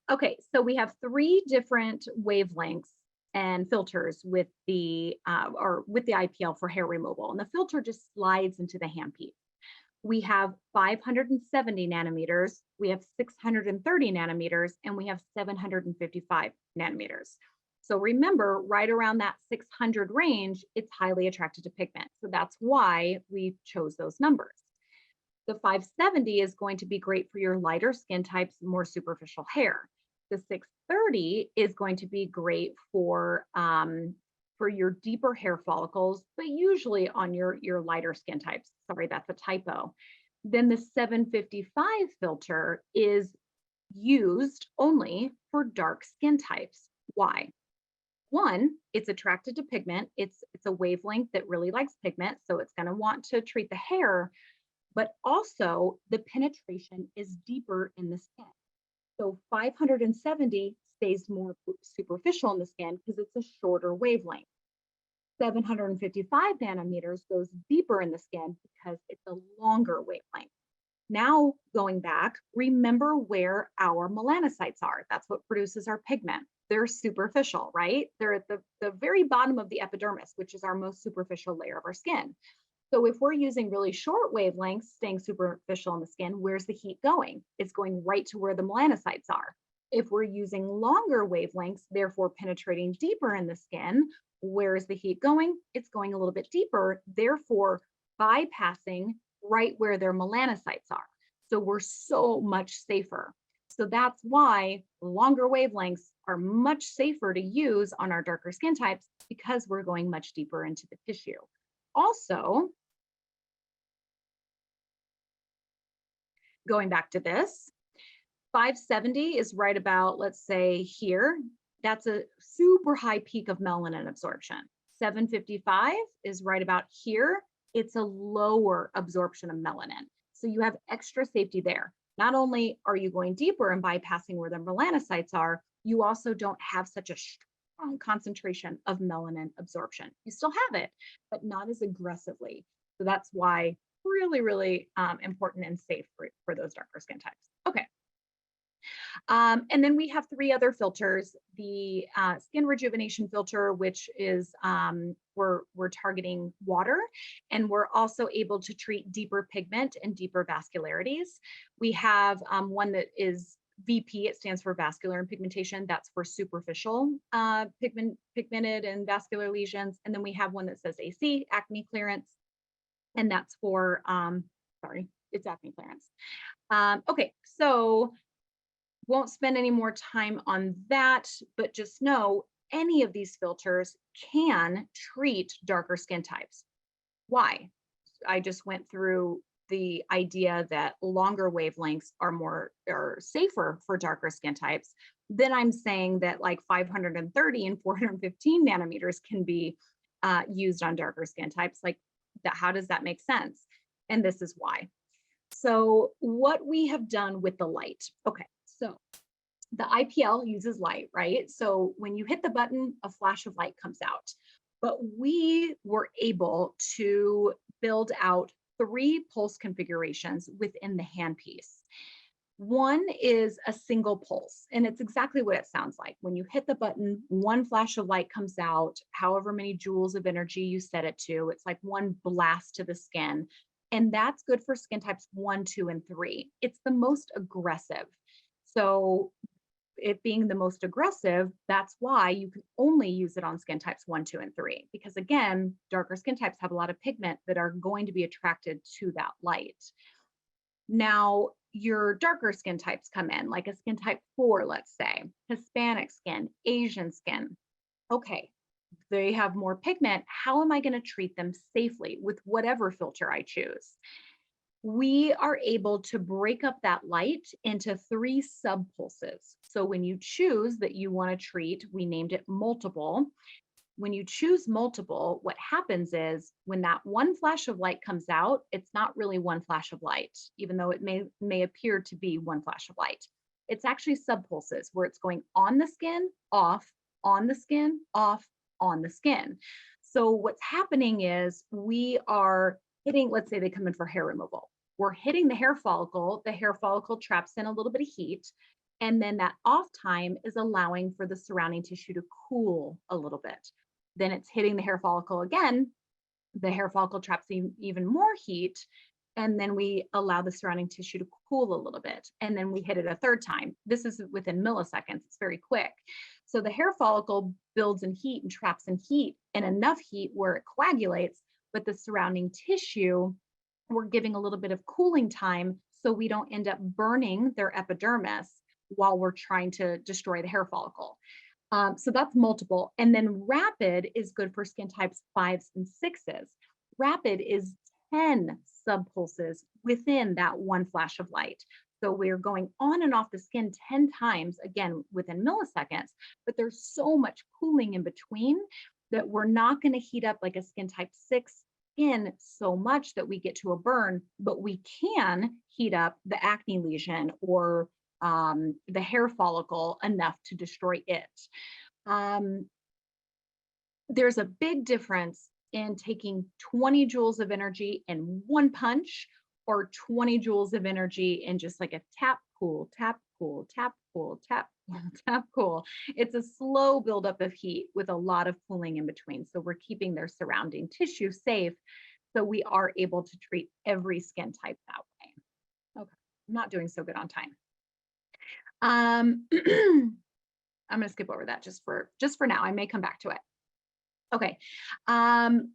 Okay, so we have 3 different wavelengths and filters with the IPL for hair removal, and the filter just slides into the handpiece. We have 570 nanometers, we have 630 nanometers, and we have 755 nanometers. So remember, right around that 600 range, it's highly attracted to pigment. So that's why we chose those numbers. The 570 is going to be great for your lighter skin types, more superficial hair. The 630 is going to be great for your deeper hair follicles, but usually on your lighter skin types. Sorry, that's a typo. Then the 755 filter is used only for dark skin types. Why? One, it's attracted to pigment. It's a wavelength that really likes pigment, so it's going to want to treat the hair, but also the penetration is deeper in the skin. So 570 stays more superficial in the skin because it's a shorter wavelength. 755 nanometers goes deeper in the skin because it's a longer wavelength. Now, going back, remember where our melanocytes are. That's what produces our pigment. They're superficial, right? They're at the very bottom of the epidermis, which is our most superficial layer of our skin. So if we're using really short wavelengths, staying superficial in the skin, where's the heat going? It's going right to where the melanocytes are. If we're using longer wavelengths, therefore penetrating deeper in the skin, where is the heat going? It's going a little bit deeper, therefore bypassing right where their melanocytes are. So we're so much safer. So that's why longer wavelengths are much safer to use on our darker skin types because we're going much deeper into the tissue. Also, going back to this, 570 is right about, let's say here, that's a super high peak of melanin absorption. 755 is right about here. It's a lower absorption of melanin. So you have extra safety there. Not only are you going deeper and bypassing where the melanocytes are, you also don't have such a strong concentration of melanin absorption. You still have it, but not as aggressively. So that's why really, really important and safe for those darker skin types. Okay. And then we have three other filters. The skin rejuvenation filter, which is we're targeting water, and we're also able to treat deeper pigment and deeper vascularities. We have one that is VP, it stands for vascular and pigmentation. That's for superficial pigmented and vascular lesions. And then we have one that says AC, acne clearance, and that's for, sorry, it's acne clearance. Okay, so won't spend any more time on that, but just know any of these filters can treat darker skin types. Why? I just went through the idea that longer wavelengths are safer for darker skin types. Then I'm saying that like 530 and 415 nanometers can be used on darker skin types. Like that, how does that make sense? And this is why. So what we have done with the light. Okay, so the IPL uses light, right? So when you hit the button, a flash of light comes out. But we were able to build out 3 pulse configurations within the handpiece. One is a single pulse, and it's exactly what it sounds like. When you hit the button, one flash of light comes out, however many joules of energy you set it to. It's like one blast to the skin. And that's good for skin types 1, 2, and 3. It's the most aggressive. So it being the most aggressive, that's why you can only use it on skin types 1, 2, and 3. Because again, darker skin types have a lot of pigment that are going to be attracted to that light. Now, your darker skin types come in, like a skin type 4, let's say, Hispanic skin, Asian skin. Okay, they have more pigment. How am I going to treat them safely with whatever filter I choose? We are able to break up that light into 3 subpulses. So when you choose that you want to treat, we named it multiple. When you choose multiple, what happens is when that one flash of light comes out, it's not really one flash of light, even though it may appear to be one flash of light. It's actually subpulses where it's going on the skin, off, on the skin, off, on the skin. So what's happening is we are hitting, let's say they come in for hair removal. We're hitting the hair follicle traps in a little bit of heat, and then that off time is allowing for the surrounding tissue to cool a little bit. Then it's hitting the hair follicle again, the hair follicle traps even more heat, and then we allow the surrounding tissue to cool a little bit, and then we hit it a third time. This is within milliseconds, it's very quick. So the hair follicle builds in heat and traps in heat, and enough heat where it coagulates, but the surrounding tissue, we're giving a little bit of cooling time so we don't end up burning their epidermis while we're trying to destroy the hair follicle. So that's multiple. And then rapid is good for skin types 5s and 6s. Rapid is 10 subpulses within that one flash of light. So we're going on and off the skin 10 times, again, within milliseconds, but there's so much cooling in between that we're not going to heat up like a skin type 6 skin so much that we get to a burn, but we can heat up the acne lesion or the hair follicle enough to destroy it. There's a big difference in taking 20 joules of energy in one punch or 20 joules of energy in just like a tap, cool, tap, cool, tap, cool, tap, tap, cool. It's a slow buildup of heat with a lot of cooling in between. So we're keeping their surrounding tissue safe. So we are able to treat every skin type that way. Okay, I'm not doing so good on time. I'm going to skip over that just for now. I may come back to it. Okay,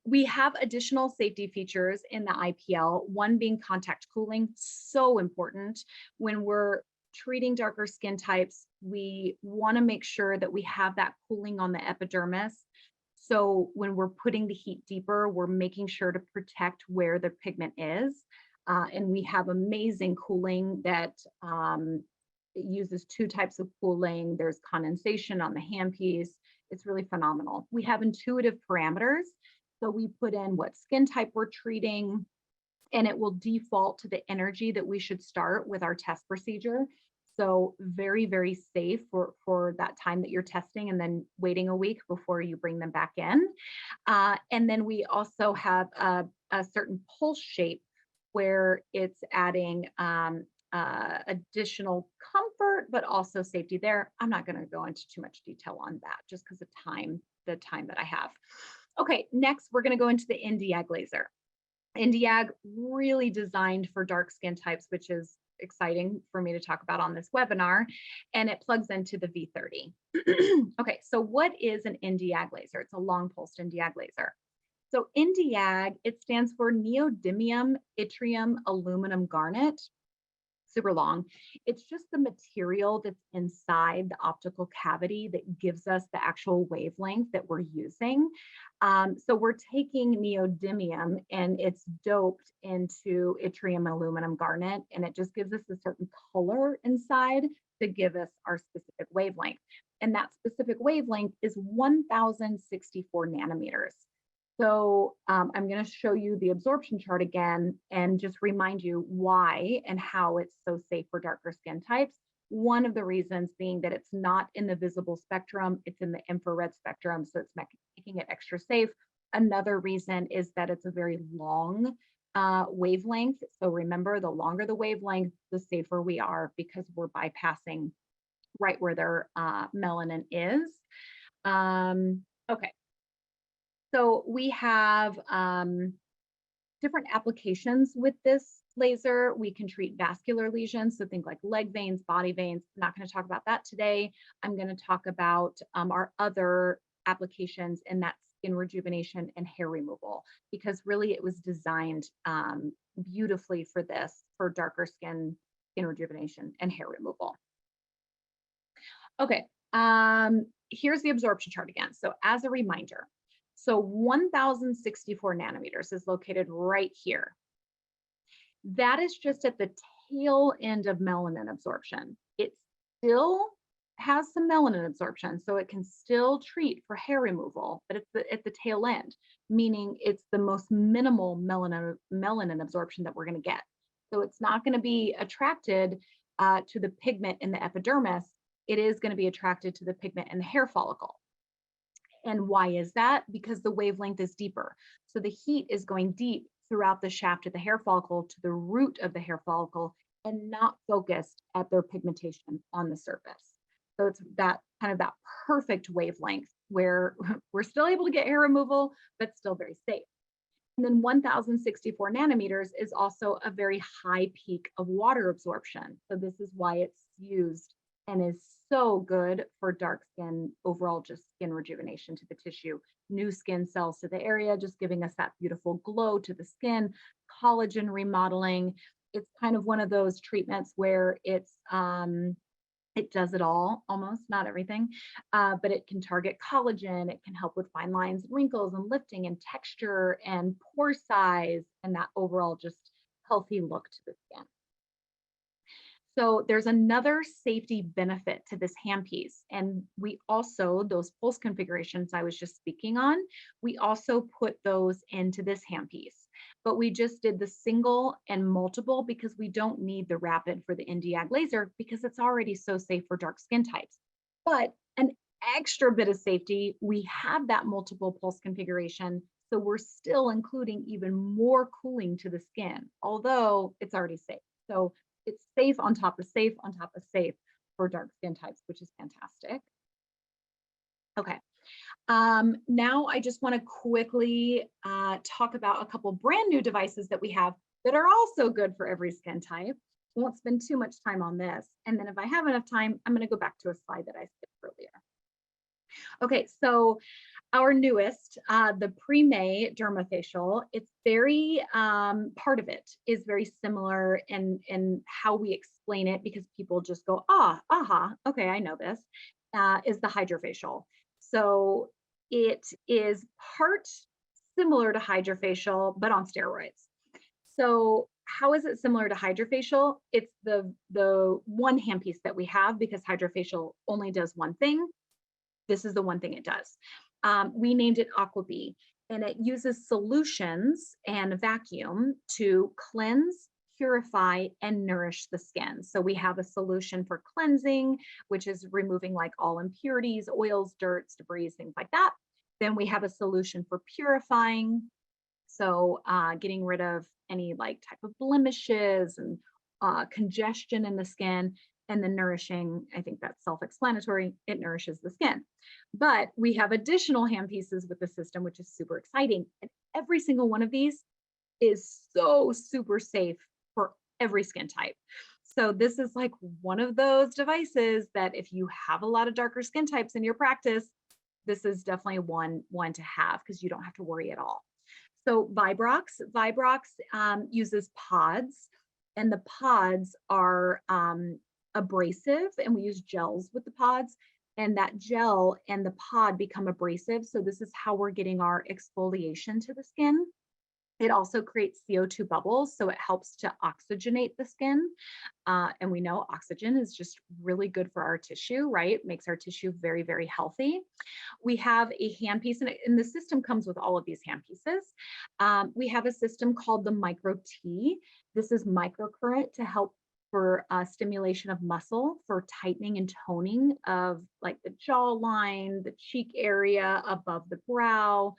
we have additional safety features in the IPL, one being contact cooling, so important when we're treating darker skin types, we want to make sure that we have that cooling on the epidermis. So when we're putting the heat deeper, we're making sure to protect where the pigment is. And we have amazing cooling that it uses two types of cooling. There's condensation on the handpiece. It's really phenomenal. We have intuitive parameters. So we put in what skin type we're treating, and it will default to the energy that we should start with our test procedure. So very, very safe for that time that you're testing and then waiting a week before you bring them back in. And then we also have a certain pulse shape where it's adding additional comfort, but also safety there. I'm not going to go into too much detail on that just because of the time that I have. Okay, next we're going to go into the Indiag laser. Indiag really designed for dark skin types, which is exciting for me to talk about on this webinar, and it plugs into the V30. Okay, so what is an Indiag laser? It's a long pulsed Indiag laser. So Indiag, it stands for neodymium yttrium aluminum garnet. Super long. It's just the material that's inside the optical cavity that gives us the actual wavelength that we're using. So we're taking neodymium and it's doped into yttrium aluminum garnet, and it just gives us a certain color inside to give us our specific wavelength. And that specific wavelength is 1064 nanometers. So I'm going to show you the absorption chart again and just remind you why and how it's so safe for darker skin types. One of the reasons being that it's not in the visible spectrum, it's in the infrared spectrum, so it's making it extra safe. Another reason is that it's a very long wavelength. So remember, the longer the wavelength, the safer we are because we're bypassing right where their melanin is. Okay. So we have different applications with this laser. We can treat vascular lesions, so think like leg veins, body veins. I'm not going to talk about that today. I'm going to talk about our other applications, and that's skin rejuvenation and hair removal, because really it was designed beautifully for this, for darker skin rejuvenation and hair removal. Okay, here's the absorption chart again. So as a reminder, so 1064 nanometers is located right here. That is just at the tail end of melanin absorption. It still has some melanin absorption, so it can still treat for hair removal, but it's at the tail end, meaning it's the most minimal melanin absorption that we're going to get. So it's not going to be attracted to the pigment in the epidermis. It is going to be attracted to the pigment in the hair follicle. And why is that? Because the wavelength is deeper. So the heat is going deep throughout the shaft of the hair follicle to the root of the hair follicle and not focused at their pigmentation on the surface. So it's that kind of that perfect wavelength where we're still able to get hair removal, but still very safe. And then 1064 nanometers is also a very high peak of water absorption. So this is why it's used and is so good for dark skin, overall just skin rejuvenation to the tissue, new skin cells to the area, just giving us that beautiful glow to the skin, collagen remodeling. It's kind of one of those treatments where it's it does it all, almost, not everything, but it can target collagen, it can help with fine lines and wrinkles and lifting and texture and pore size and that overall just healthy look to the skin. So there's another safety benefit to this handpiece. And we also, those pulse configurations I was just speaking on, we also put those into this handpiece. But we just did the single and multiple because we don't need the rapid for the Indiag laser because it's already so safe for dark skin types. But an extra bit of safety, we have that multiple pulse configuration. So we're still including even more cooling to the skin, although it's already safe. So it's safe on top of safe on top of safe for dark skin types, which is fantastic. Okay. Now I just want to quickly talk about a couple brand new devices that we have that are also good for every skin type. Won't spend too much time on this. And then if I have enough time, I'm going to go back to a slide that I skipped earlier. Okay, so our newest, the pre-May dermafacial, it's very, part of it is very similar in how we explain it because people just go, aha, okay, I know this, is the hydrofacial. So it is part similar to hydrofacial, but on steroids. So how is it similar to hydrofacial? It's the one handpiece that we have because hydrofacial only does one thing. This is the one thing it does. We named it Aquabee, and it uses solutions and vacuum to cleanse, purify, and nourish the skin. So we have a solution for cleansing, which is removing like all impurities, oils, dirts, debris, things like that. Then we have a solution for purifying, so getting rid of any like type of blemishes and congestion in the skin. And then nourishing, I think that's self-explanatory, it nourishes the skin. But we have additional hand pieces with the system, which is super exciting. And every single one of these is so super safe for every skin type. So this is like one of those devices that if you have a lot of darker skin types in your practice, this is definitely one to have because you don't have to worry at all. So Vibrox uses pods, and the pods are abrasive, and we use gels with the pods, and that gel and the pod become abrasive. So this is how we're getting our exfoliation to the skin. It also creates CO2 bubbles, so it helps to oxygenate the skin. And we know oxygen is just really good for our tissue, right? Makes our tissue very, very healthy. We have a handpiece, and the system comes with all of these handpieces. We have a system called the Micro T. This is microcurrent to help for stimulation of muscle, for tightening and toning of like the jawline, the cheek area above the brow.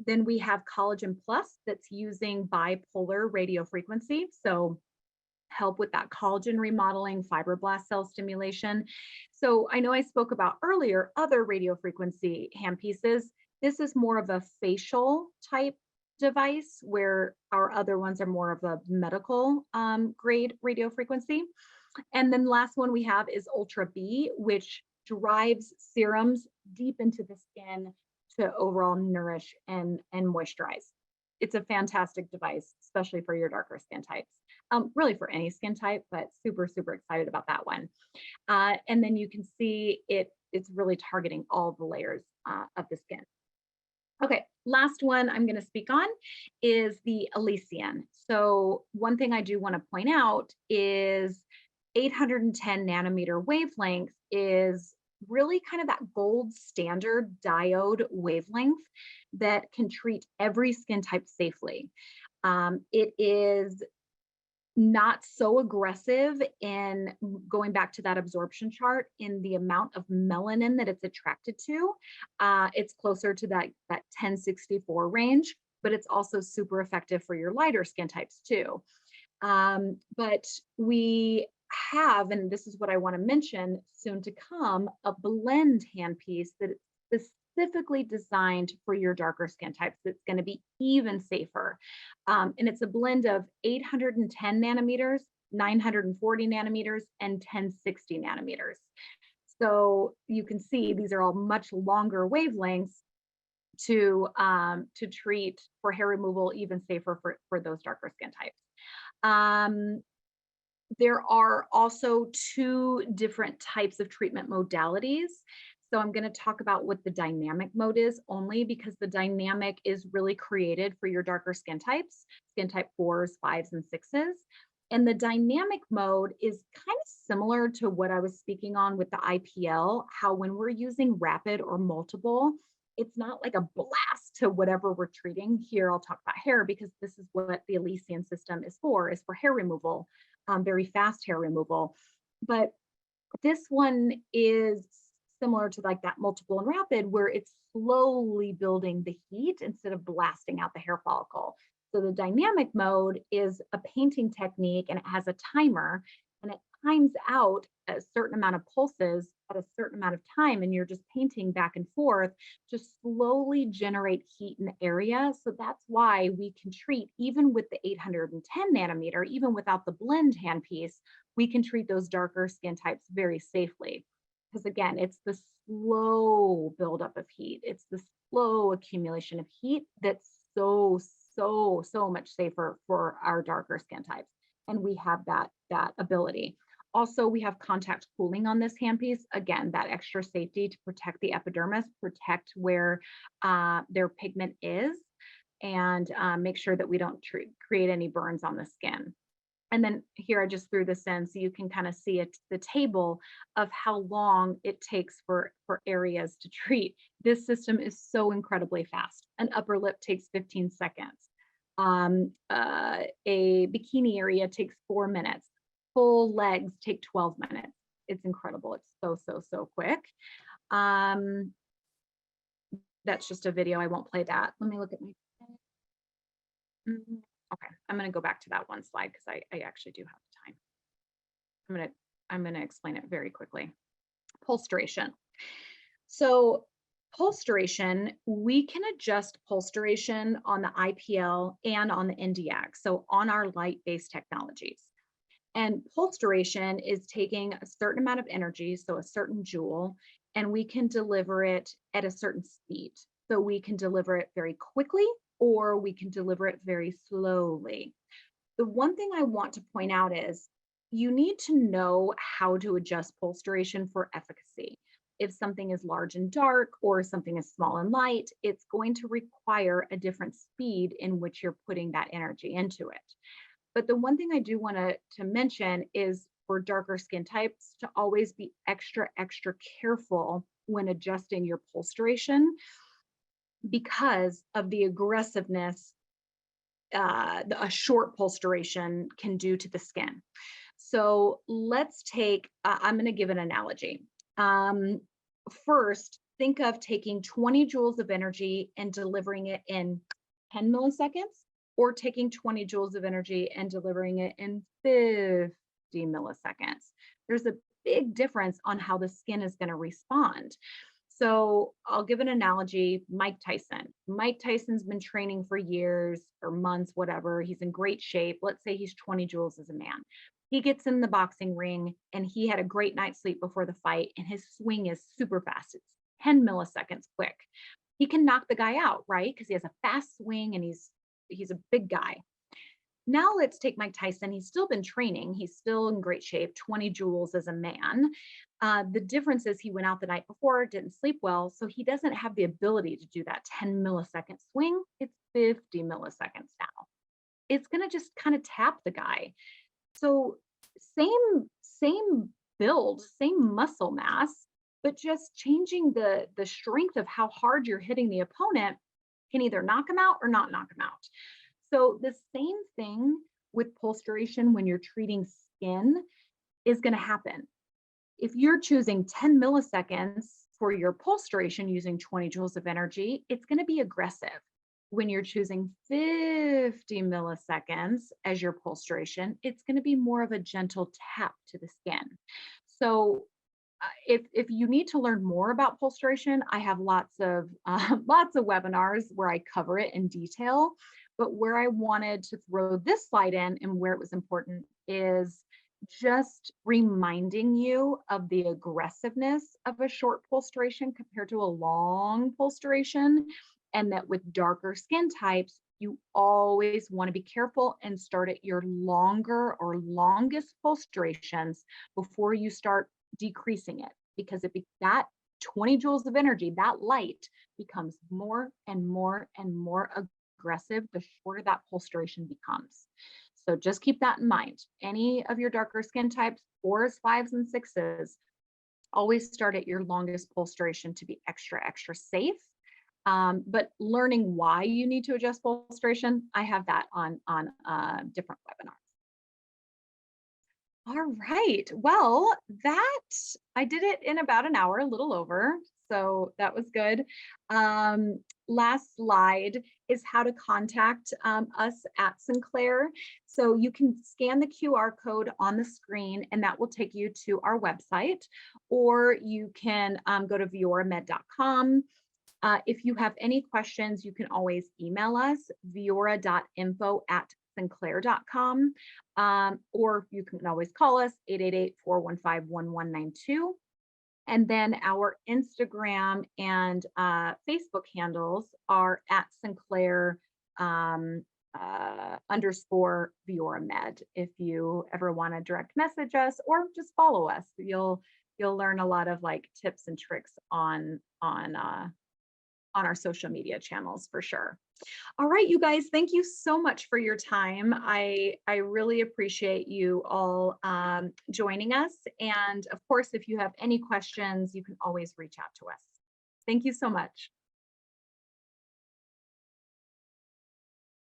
Then we have Collagen Plus that's using bipolar radio frequency. So help with that collagen remodeling, fibroblast cell stimulation. So I know I spoke about earlier other radio frequency handpieces. This is more of a facial type device where our other ones are more of a medical grade radio frequency. And then last one we have is Ultra B, which drives serums deep into the skin to overall nourish and moisturize. It's a fantastic device, especially for your darker skin types. Really for any skin type, but super, super excited about that one. And then you can see it's really targeting all the layers of the skin. Okay, last one I'm going to speak on is the Elysian. So one thing I do want to point out is 810 nanometer wavelength is really kind of that gold standard diode wavelength that can treat every skin type safely. It is not so aggressive in going back to that absorption chart in the amount of melanin that it's attracted to. It's closer to that 1064 range, but it's also super effective for your lighter skin types too. But we have, and this is what I want to mention soon to come, a blend handpiece that is specifically designed for your darker skin types that's going to be even safer. And it's a blend of 810 nanometers, 940 nanometers, and 1060 nanometers. So you can see these are all much longer wavelengths to treat for hair removal, even safer for those darker skin types. There are also two different types of treatment modalities. So I'm going to talk about what the dynamic mode is only because the dynamic is really created for your darker skin types, skin type 4s, 5s, and 6s. And the dynamic mode is kind of similar to what I was speaking on with the IPL, how when we're using rapid or multiple, it's not like a blast to whatever we're treating. Here, I'll talk about hair because this is what the Elysian system is for hair removal, very fast hair removal. But this one is similar to like that multiple and rapid where it's slowly building the heat instead of blasting out the hair follicle. So the dynamic mode is a painting technique and it has a timer and it times out a certain amount of pulses at a certain amount of time and you're just painting back and forth to slowly generate heat in the area. So that's why we can treat even with the 810 nanometer, even without the blend handpiece, we can treat those darker skin types very safely. because again, it's the slow buildup of heat. It's the slow accumulation of heat that's so much safer for our darker skin types. And we have that ability. Also, we have contact cooling on this handpiece. Again, that extra safety to protect the epidermis, protect where their pigment is, and make sure that we don't create any burns on the skin. And then here I just threw this in so you can kind of see it, the table of how long it takes for areas to treat. This system is so incredibly fast. An upper lip takes 15 seconds. A bikini area takes 4 minutes. Full legs take 12 minutes. It's incredible. It's so quick. That's just a video. I won't play that. Let me look at my. Okay, I'm going to go back to that one slide because I actually do have time. I'm going to explain it very quickly. Pulstration. So pulstration, we can adjust pulstration on the IPL and on the NDX, so on our light-based technologies. And pulstration is taking a certain amount of energy, so a certain joule, and we can deliver it at a certain speed. So we can deliver it very quickly, or we can deliver it very slowly. The one thing I want to point out is you need to know how to adjust pulstration for efficacy. If something is large and dark or something is small and light, it's going to require a different speed in which you're putting that energy into it. But the one thing I do want to mention is for darker skin types to always be extra careful when adjusting your pulstration because of the aggressiveness a short pulstration can do to the skin. So let's take, I'm going to give an analogy. First, think of taking 20 joules of energy and delivering it in 10 milliseconds, or taking 20 joules of energy and delivering it in 50 milliseconds. There's a big difference on how the skin is going to respond. So I'll give an analogy, Mike Tyson. Mike Tyson's been training for years or months, whatever. He's in great shape. Let's say he's 20 joules as a man. He gets in the boxing ring and he had a great night's sleep before the fight and his swing is super fast. It's 10 milliseconds quick. He can knock the guy out, right? Because he has a fast swing and he's a big guy. Now let's take Mike Tyson. He's still been training. He's still in great shape, 20 joules as a man. The difference is he went out the night before, didn't sleep well, so he doesn't have the ability to do that 10 millisecond swing. It's 50 milliseconds now. It's going to just kind of tap the guy. So same build, same muscle mass, but just changing the strength of how hard you're hitting the opponent can either knock him out or not knock him out. So the same thing with pulstration when you're treating skin is going to happen. If you're choosing 10 milliseconds for your pulstration using 20 joules of energy, it's going to be aggressive. When you're choosing 50 milliseconds as your pulstration, it's going to be more of a gentle tap to the skin. So if you need to learn more about pulstration, I have lots of webinars where I cover it in detail. But where I wanted to throw this slide in and where it was important is just reminding you of the aggressiveness of a short pulstration compared to a long pulstration, and that with darker skin types, you always want to be careful and start at your longer or longest pulstrations before you start decreasing it, because that 20 joules of energy, that light, becomes more and more aggressive the shorter that pulstration becomes. So just keep that in mind. Any of your darker skin types, 4s, 5s, and 6s, always start at your longest pulstration to be extra safe. But learning why you need to adjust pulstration, I have that on different webinars. All right. Well, I did it in about an hour, a little over. So that was good. Last slide is how to contact us at Sinclair. So you can scan the QR code on the screen and that will take you to our website, or you can go to vioramed.com. If you have any questions, you can always email us, viora.info@sinclair.com, or you can always call us 888-415-1192. And then our Instagram and Facebook handles are at Sinclair um, underscore Vioramed. If you ever want to direct message us or just follow us, you'll learn a lot of like tips and tricks on our social media channels for sure. All right, you guys, thank you so much for your time. I really appreciate you all joining us. And of course, if you have any questions, you can always reach out to us. Thank you so much.